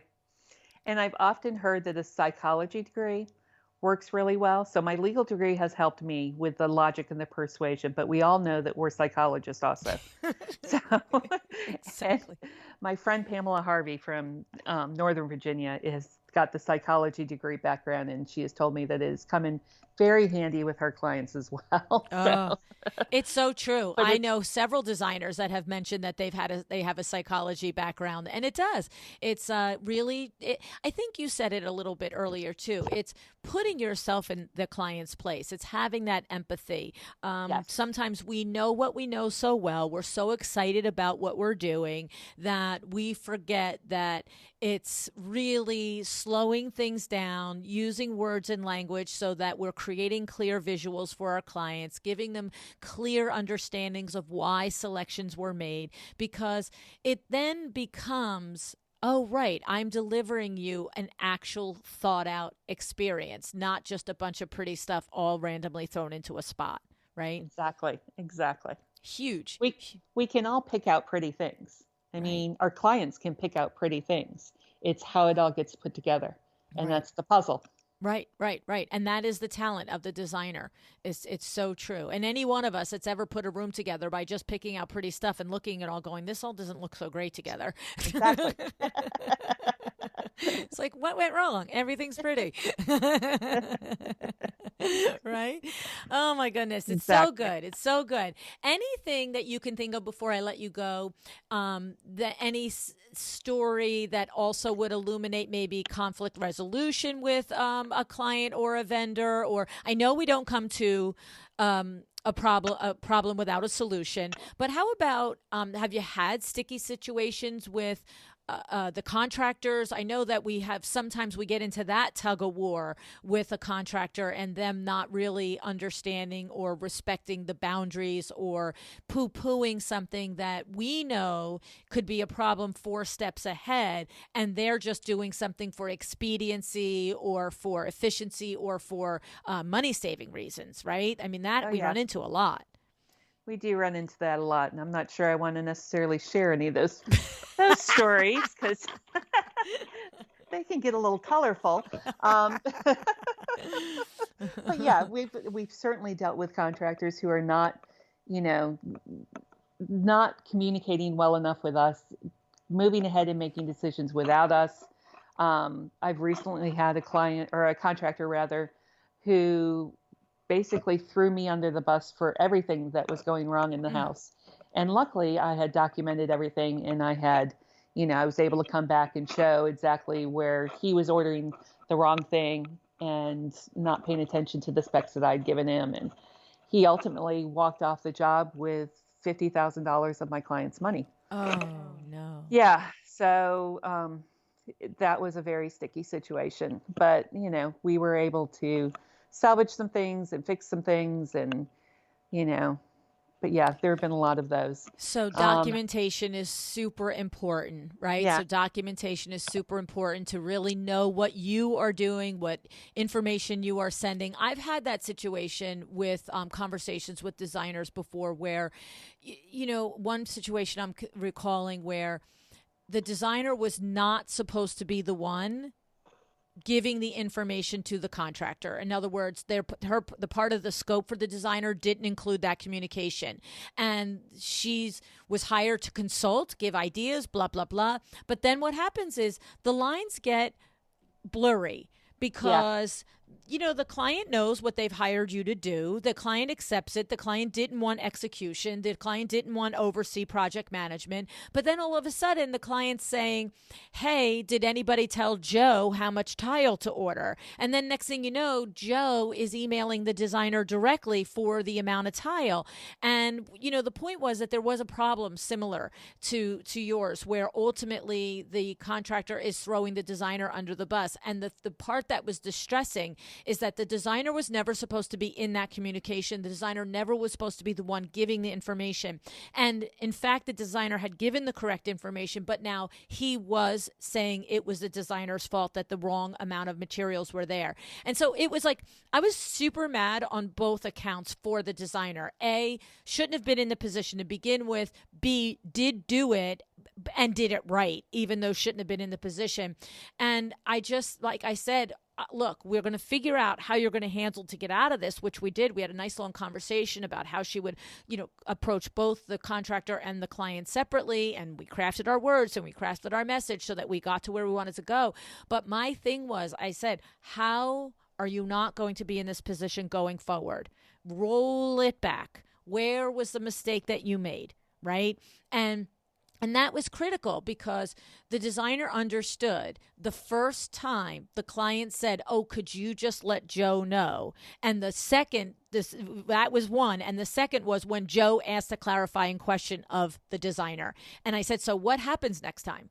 And I've often heard that a psychology degree works really well. So my legal degree has helped me with the logic and the persuasion, but we all know that we're psychologists also. So Exactly. my friend Pamela Harvey from Northern Virginia has got the psychology degree background, and she has told me that it has come in very handy with her clients as well. Oh, it's so true. I know several designers that have mentioned that they have a psychology background, and it does. It's really, I think you said it a little bit earlier too. It's putting yourself in the client's place. It's having that empathy. Yes. Sometimes we know what we know so well. We're so excited about what we're doing that we forget that it's really slowing things down, using words and language so that we're creating clear visuals for our clients, giving them clear understandings of why selections were made, because it then becomes, oh, right, I'm delivering you an actual thought out experience, not just a bunch of pretty stuff all randomly thrown into a spot, right? Exactly. Huge. We can all pick out pretty things. I mean, our clients can pick out pretty things. It's how it all gets put together. And that's the puzzle. Right. And that is the talent of the designer. It's so true. And any one of us that's ever put a room together by just picking out pretty stuff and looking at it all going, this all doesn't look so great together. Exactly. It's like, what went wrong? Everything's pretty. Right? Oh my goodness. It's so good. It's so good. Anything that you can think of before I let you go, any story that also would illuminate maybe conflict resolution with a client or a vendor, or I know we don't come to a problem without a solution, but how about have you had sticky situations with the contractors. I know that sometimes we get into that tug of war with a contractor and them not really understanding or respecting the boundaries or poo-pooing something that we know could be a problem 4 steps ahead, and they're just doing something for expediency or for efficiency or for money-saving reasons, right? I mean, that we run into a lot. We do run into that a lot, and I'm not sure I want to necessarily share any of those stories because they can get a little colorful. But yeah, we've certainly dealt with contractors who are not communicating well enough with us, moving ahead and making decisions without us. I've recently had a client, or a contractor rather, who basically threw me under the bus for everything that was going wrong in the house. And luckily I had documented everything, and I was able to come back and show exactly where he was ordering the wrong thing and not paying attention to the specs that I'd given him. And he ultimately walked off the job with $50,000 of my client's money. Oh, no. Yeah. So that was a very sticky situation. But, we were able to salvage some things and fix some things, and but yeah, there have been a lot of those. So documentation is super important, right? Yeah. So documentation is super important to really know what you are doing, what information you are sending. I've had that situation with conversations with designers before where, one situation I'm recalling where the designer was not supposed to be the one giving the information to the contractor. In other words, the part of the scope for the designer didn't include that communication. And was hired to consult, give ideas, blah, blah, blah. But then what happens is the lines get blurry because the client knows what they've hired you to do. The client accepts it. The client didn't want execution. The client didn't want oversee project management. But then all of a sudden, the client's saying, hey, did anybody tell Joe how much tile to order? And then next thing you know, Joe is emailing the designer directly for the amount of tile. And, the point was that there was a problem similar to yours, where ultimately the contractor is throwing the designer under the bus. And the part that was distressing is that the designer was never supposed to be in that communication. The designer never was supposed to be the one giving the information. And in fact, the designer had given the correct information, but now he was saying it was the designer's fault that the wrong amount of materials were there. And so it was like, I was super mad on both accounts for the designer. A, shouldn't have been in the position to begin with. B, did do it and did it right, even though shouldn't have been in the position. And I just, like I said, look, we're going to figure out how you're going to handle to get out of this, which we did. We had a nice long conversation about how she would, approach both the contractor and the client separately. And we crafted our words and we crafted our message so that we got to where we wanted to go. But my thing was, I said, how are you not going to be in this position going forward? Roll it back. Where was the mistake that you made, right? And that was critical because the designer understood the first time the client said, oh, could you just let Joe know? And the second, that was one. And the second was when Joe asked a clarifying question of the designer. And I said, so what happens next time?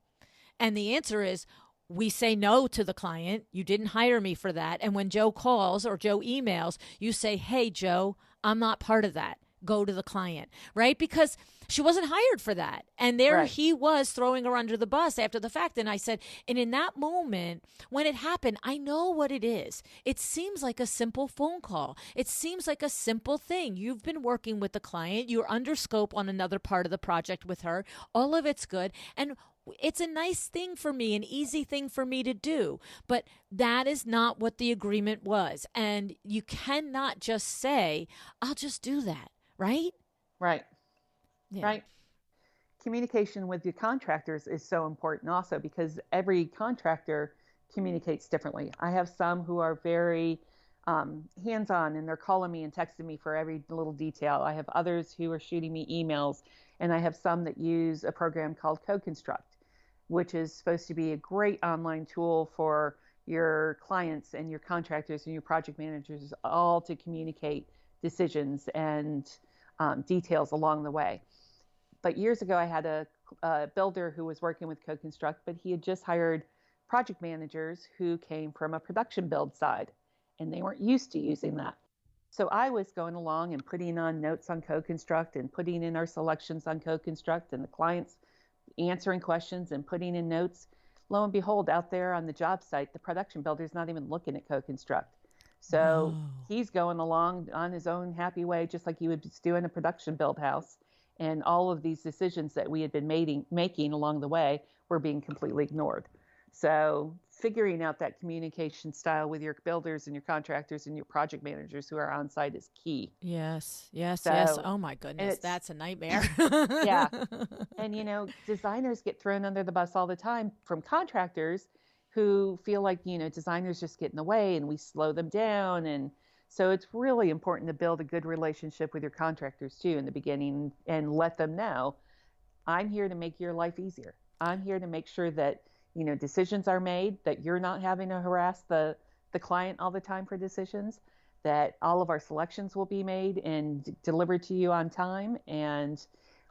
And the answer is, we say no to the client. You didn't hire me for that. And when Joe calls or Joe emails, you say, hey, Joe, I'm not part of that. Go to the client, right? Because she wasn't hired for that. And there he was throwing her under the bus after the fact. And I said, and in that moment, when it happened, I know what it is. It seems like a simple phone call. It seems like a simple thing. You've been working with the client. You're under scope on another part of the project with her. All of it's good. And it's a nice thing for me, an easy thing for me to do. But that is not what the agreement was. And you cannot just say, I'll just do that. Right? Right. Yeah. Right. Communication with your contractors is so important also because every contractor communicates differently. I have some who are very hands-on and they're calling me and texting me for every little detail. I have others who are shooting me emails, and I have some that use a program called CodeConstruct, which is supposed to be a great online tool for your clients and your contractors and your project managers all to communicate decisions and details along the way. But years ago, I had a builder who was working with co-construct, but he had just hired project managers who came from a production build side, and they weren't used to using that. So I was going along and putting on notes on co-construct and putting in our selections on co-construct, and the clients answering questions and putting in notes. Lo and behold, out there on the job site, the production builder's not even looking at co-construct. So he's going along on his own happy way, just like you would do in a production build house. And all of these decisions that we had been making along the way were being completely ignored. So figuring out that communication style with your builders and your contractors and your project managers who are on site is key. Yes, yes, So, yes. Oh my goodness, that's a nightmare. Yeah. And, you know, designers get thrown under the bus all the time from contractors who feel like, you know, designers just get in the way and we slow them down. And so it's really important to build a good relationship with your contractors too in the beginning and let them know, I'm here to make your life easier. I'm here to make sure that, you know, decisions are made, that you're not having to harass the client all the time for decisions, that all of our selections will be made and delivered to you on time. And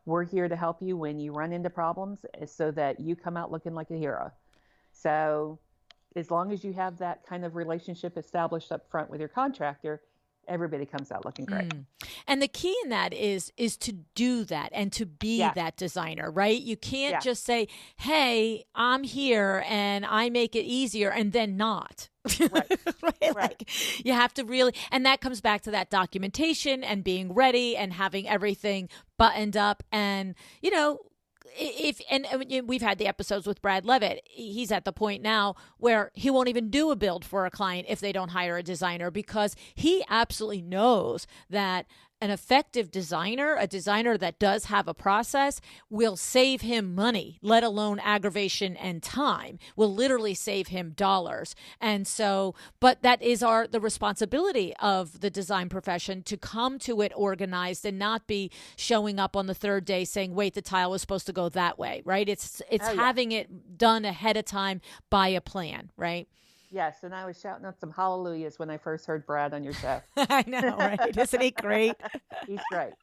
we're here to help you when you run into problems so that you come out looking like a hero. So as long as you have that kind of relationship established up front with your contractor, everybody comes out looking great. And the key in that is to do that and to be that designer, right? You can't just say, hey, I'm here and I make it easier and then not. Right. Right? Like, you have to really, and that comes back to that documentation and being ready and having everything buttoned up. And, you know, and we've had the episodes with Brad Levitt. He's at the point now where he won't even do a build for a client if they don't hire a designer, because he absolutely knows that an effective designer, a designer that does have a process, will save him money, let alone aggravation and time, will literally save him dollars. And so, but that is the responsibility of the design profession, to come to it organized and not be showing up on the third day saying, wait, the tile was supposed to go that way, right? It's having it done ahead of time by a plan, right? Yes, and I was shouting out some hallelujahs when I first heard Brad on your show. I know, right? Isn't he great? He's great.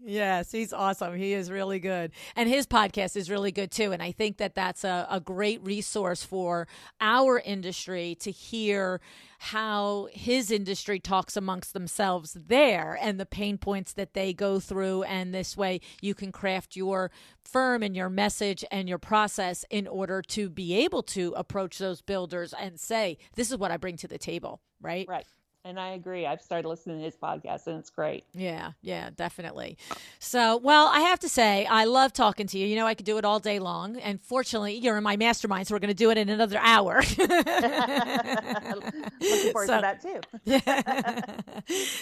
Yes, he's awesome. He is really good. And his podcast is really good too. And I think that that's a great resource for our industry to hear how his industry talks amongst themselves there and the pain points that they go through. And this way you can craft your firm and your message and your process in order to be able to approach those builders and say, this is what I bring to the table, right? Right. And I agree. I've started listening to his podcast and it's great. Yeah, definitely. So, well, I have to say, I love talking to you. You know, I could do it all day long. And fortunately, you're in my mastermind, so we're going to do it in another hour. Looking forward to that too.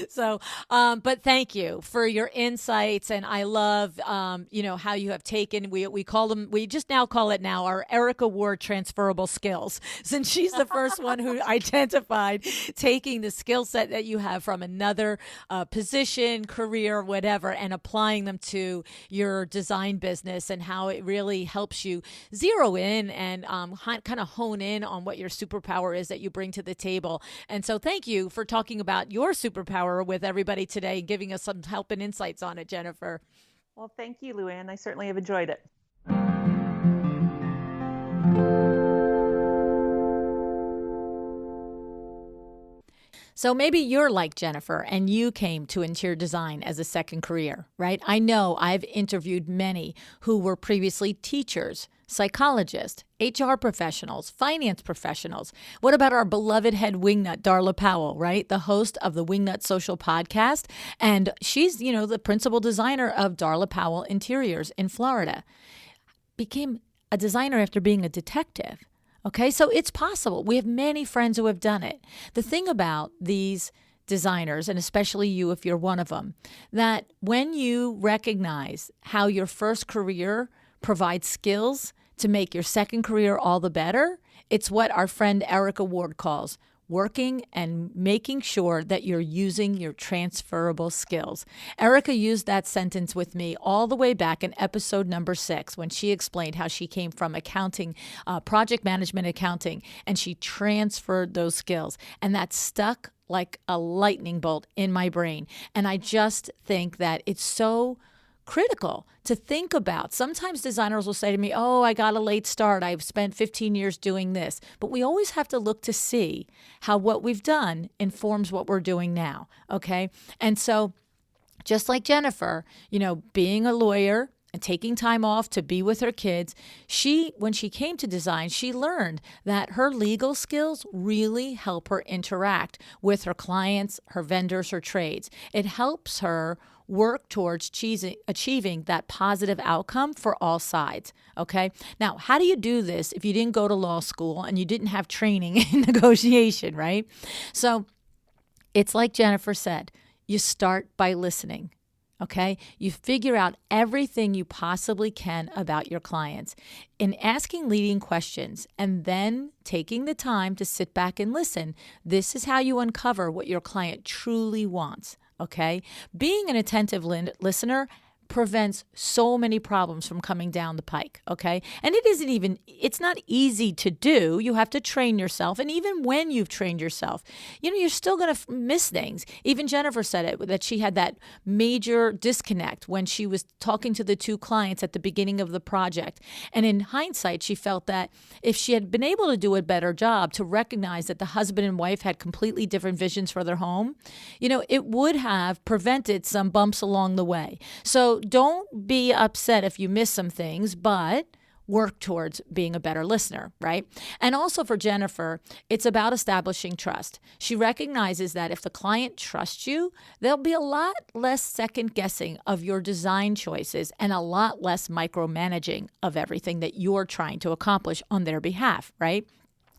So, but thank you for your insights. And I love, you know, how you have taken, we call them, we just now call it now our Erica Ward transferable skills, since she's the first one who identified taking the skill set that you have from another position, career, whatever, and applying them to your design business, and how it really helps you zero in and kind of hone in on what your superpower is that you bring to the table. And so thank you for talking about your superpower with everybody today and giving us some help and insights on it, Jennifer. Well, thank you, Luann. I certainly have enjoyed it. So maybe you're like Jennifer and you came to interior design as a second career, right? I know I've interviewed many who were previously teachers, psychologists, HR professionals, finance professionals. What about our beloved head wingnut, Darla Powell, right? The host of the Wingnut Social podcast. And she's, you know, the principal designer of Darla Powell Interiors in Florida. Became a designer after being a detective. Okay, so it's possible. We have many friends who have done it. The thing about these designers, and especially you if you're one of them, that when you recognize how your first career provides skills to make your second career all the better, it's what our friend Erica Ward calls working and making sure that you're using your transferable skills. Erica used that sentence with me all the way back in episode number 6 when she explained how she came from accounting, project management accounting, and she transferred those skills. And that stuck like a lightning bolt in my brain. And I just think that it's so critical to think about. Sometimes designers will say to me, oh, I got a late start. I've spent 15 years doing this. But we always have to look to see how what we've done informs what we're doing now. Okay. And so just like Jennifer, being a lawyer and taking time off to be with her kids, when she came to design, she learned that her legal skills really help her interact with her clients, her vendors, her trades. It helps her work towards achieving that positive outcome for all sides. Okay. Now, how do you do this if you didn't go to law school and you didn't have training in negotiation, right? So it's like Jennifer said, you start by listening. Okay, you figure out everything you possibly can about your clients in asking leading questions and then taking the time to sit back and listen. This is how you uncover what your client truly wants. Okay, being an attentive listener prevents so many problems from coming down the pike, okay? And it's not easy to do. You have to train yourself. And even when you've trained yourself, you're still going to miss things. Even Jennifer said it, that she had that major disconnect when she was talking to the two clients at the beginning of the project. And in hindsight, she felt that if she had been able to do a better job to recognize that the husband and wife had completely different visions for their home, it would have prevented some bumps along the way. So don't be upset if you miss some things, but work towards being a better listener, right? And also for Jennifer, it's about establishing trust. She recognizes that if the client trusts you, there'll be a lot less second guessing of your design choices and a lot less micromanaging of everything that you're trying to accomplish on their behalf, right?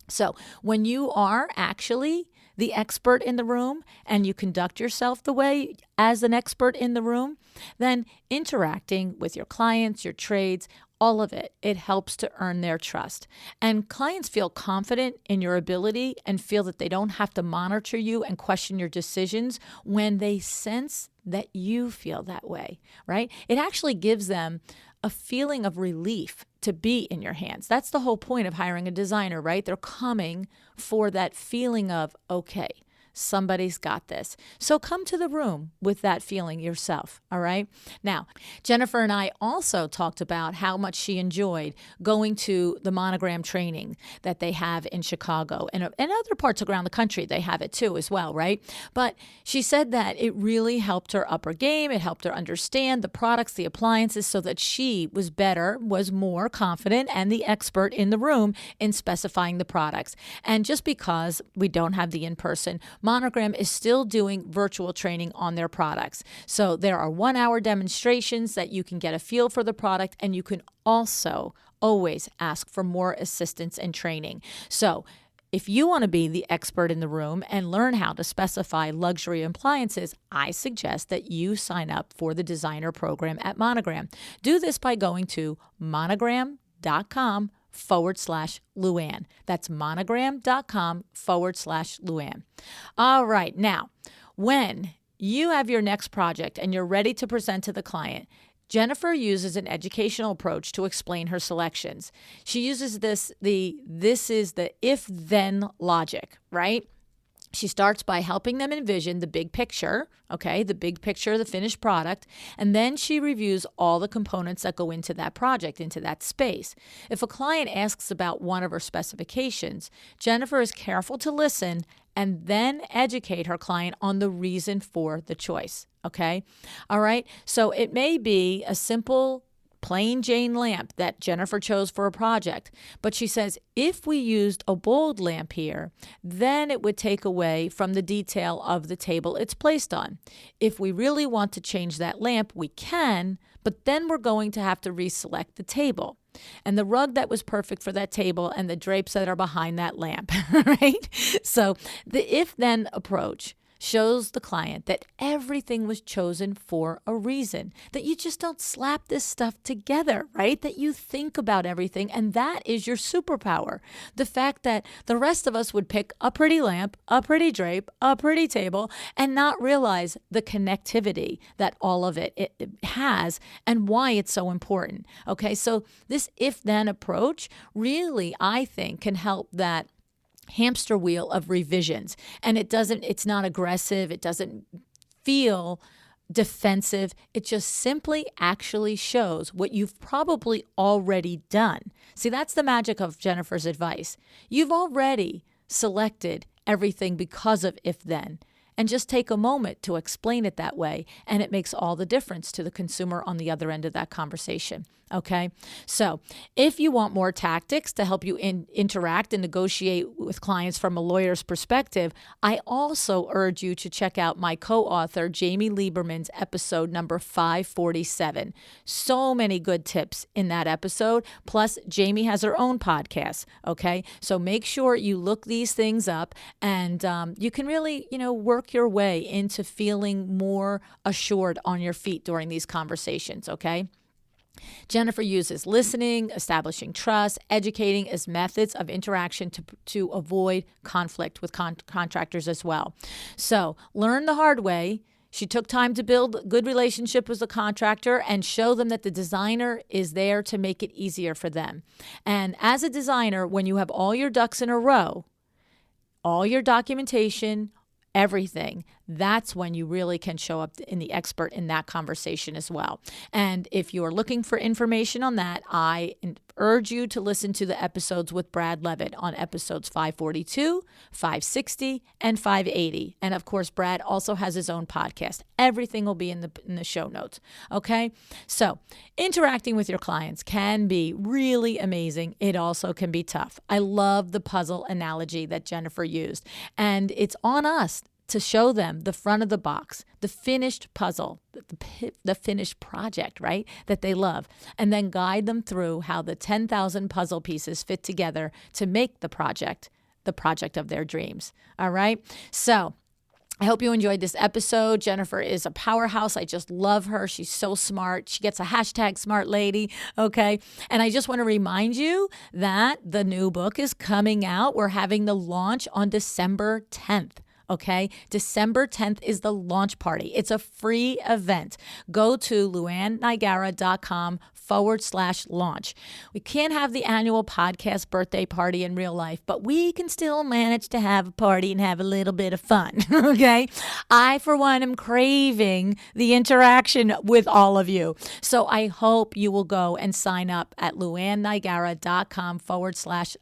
So when you are actually the expert in the room and you conduct yourself the way as an expert in the room, then interacting with your clients, your trades, all of it helps to earn their trust. And clients feel confident in your ability and feel that they don't have to monitor you and question your decisions when they sense that you feel that way, right? It actually gives them a feeling of relief to be in your hands. That's the whole point of hiring a designer, right? They're coming for that feeling of, okay, somebody's got this. So come to the room with that feeling yourself, all right? Now, Jennifer and I also talked about how much she enjoyed going to the monogram training that they have in Chicago and other parts around the country. They have it too as well, right? But she said that it really helped her up her game. It helped her understand the products, the appliances, so that she was more confident and the expert in the room in specifying the products. And just because we don't have the in-person, Monogram is still doing virtual training on their products. So there are 1-hour demonstrations that you can get a feel for the product, and you can also always ask for more assistance and training. So if you want to be the expert in the room and learn how to specify luxury appliances, I suggest that you sign up for the designer program at Monogram. Do this by going to monogram.com/Luann. That's monogram.com/Luann. All right. Now, when you have your next project and you're ready to present to the client, Jennifer uses an educational approach to explain her selections. She uses this is the if-then logic, right? She starts by helping them envision the big picture, okay, the big picture of the finished product, and then she reviews all the components that go into that project, into that space. If a client asks about one of her specifications, Jennifer is careful to listen and then educate her client on the reason for the choice, okay? All right, so it may be a simple plain Jane lamp that Jennifer chose for a project. But she says, if we used a bold lamp here, then it would take away from the detail of the table it's placed on. If we really want to change that lamp, we can, but then we're going to have to reselect the table and the rug that was perfect for that table and the drapes that are behind that lamp, right? So the if-then approach shows the client that everything was chosen for a reason, that you just don't slap this stuff together, right? That you think about everything, and that is your superpower. The fact that the rest of us would pick a pretty lamp, a pretty drape, a pretty table, and not realize the connectivity that all of it has and why it's so important. Okay, so this if-then approach really, I think, can help that hamster wheel of revisions. And it's not aggressive. It doesn't feel defensive. It just simply actually shows what you've probably already done. See, that's the magic of Jennifer's advice. You've already selected everything because of if then. And just take a moment to explain it that way, and it makes all the difference to the consumer on the other end of that conversation. Okay, so if you want more tactics to help you interact and negotiate with clients from a lawyer's perspective, I also urge you to check out my co-author, Jamie Lieberman's episode number 547. So many good tips in that episode. Plus, Jamie has her own podcast. Okay, so make sure you look these things up, and you can really, work your way into feeling more assured on your feet during these conversations. Okay. Jennifer uses listening, establishing trust, educating as methods of interaction to avoid conflict with contractors as well. So learn the hard way. She took time to build a good relationship with the contractor and show them that the designer is there to make it easier for them. And as a designer, when you have all your ducks in a row, all your documentation, everything, that's when you really can show up in the expert in that conversation as well. And if you're looking for information on that, I urge you to listen to the episodes with Brad Levitt on episodes 542, 560, and 580. And of course, Brad also has his own podcast. Everything will be in the show notes. Okay? So interacting with your clients can be really amazing. It also can be tough. I love the puzzle analogy that Jennifer used. And it's on us to show them the front of the box, the finished puzzle, the finished project, right, that they love, and then guide them through how the 10,000 puzzle pieces fit together to make the project of their dreams. All right? So I hope you enjoyed this episode. Jennifer is a powerhouse. I just love her. She's so smart. She gets a hashtag smart lady. Okay. And I just want to remind you that the new book is coming out. We're having the launch on December 10th. Okay, December 10th is the launch party. It's a free event. Go to luannniagara.com/launch. We can't have the annual podcast birthday party in real life, but we can still manage to have a party and have a little bit of fun. Okay, I, for one, am craving the interaction with all of you. So I hope you will go and sign up at luannniagara.com/launch.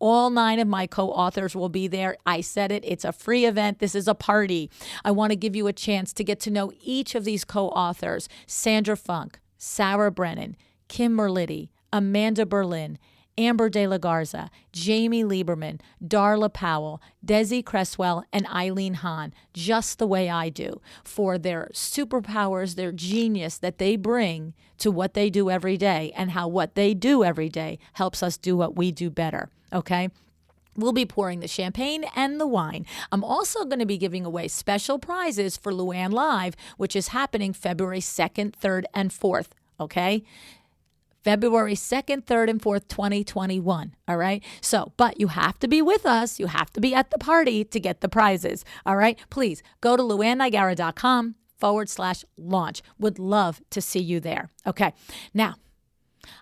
All 9 of my co-authors will be there. I said it. It's a free event. This is a party. I want to give you a chance to get to know each of these co-authors: Sandra Funk, Sarah Brennan, Kim Merlitti, Amanda Berlin, Amber De La Garza, Jamie Lieberman, Darla Powell, Desi Cresswell, and Eileen Hahn, just the way I do, for their superpowers, their genius that they bring to what they do every day, and how what they do every day helps us do what we do better, okay? We'll be pouring the champagne and the wine. I'm also going to be giving away special prizes for Luann Live, which is happening February 2nd, 3rd, and 4th, okay? February 2nd, 3rd, and 4th, 2021. All right. So, but you have to be with us. You have to be at the party to get the prizes. All right. Please go to luannniagara.com/launch. Would love to see you there. Okay. Now,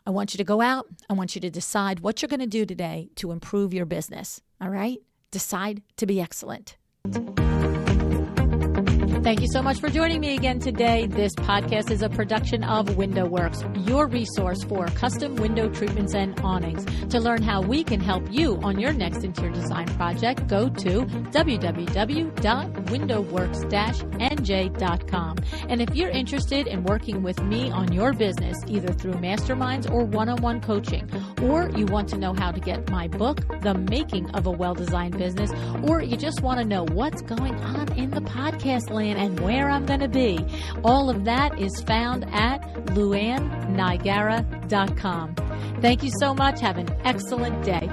I want you to go out. I want you to decide what you're going to do today to improve your business. All right. Decide to be excellent. Thank you so much for joining me again today. This podcast is a production of WindowWorks, your resource for custom window treatments and awnings. To learn how we can help you on your next interior design project, go to www.windowworks-nj.com. And if you're interested in working with me on your business, either through masterminds or one-on-one coaching, or you want to know how to get my book, The Making of a Well-Designed Business, or you just want to know what's going on in the podcast land and where I'm going to be, all of that is found at luannniagara.com. Thank you so much. Have an excellent day.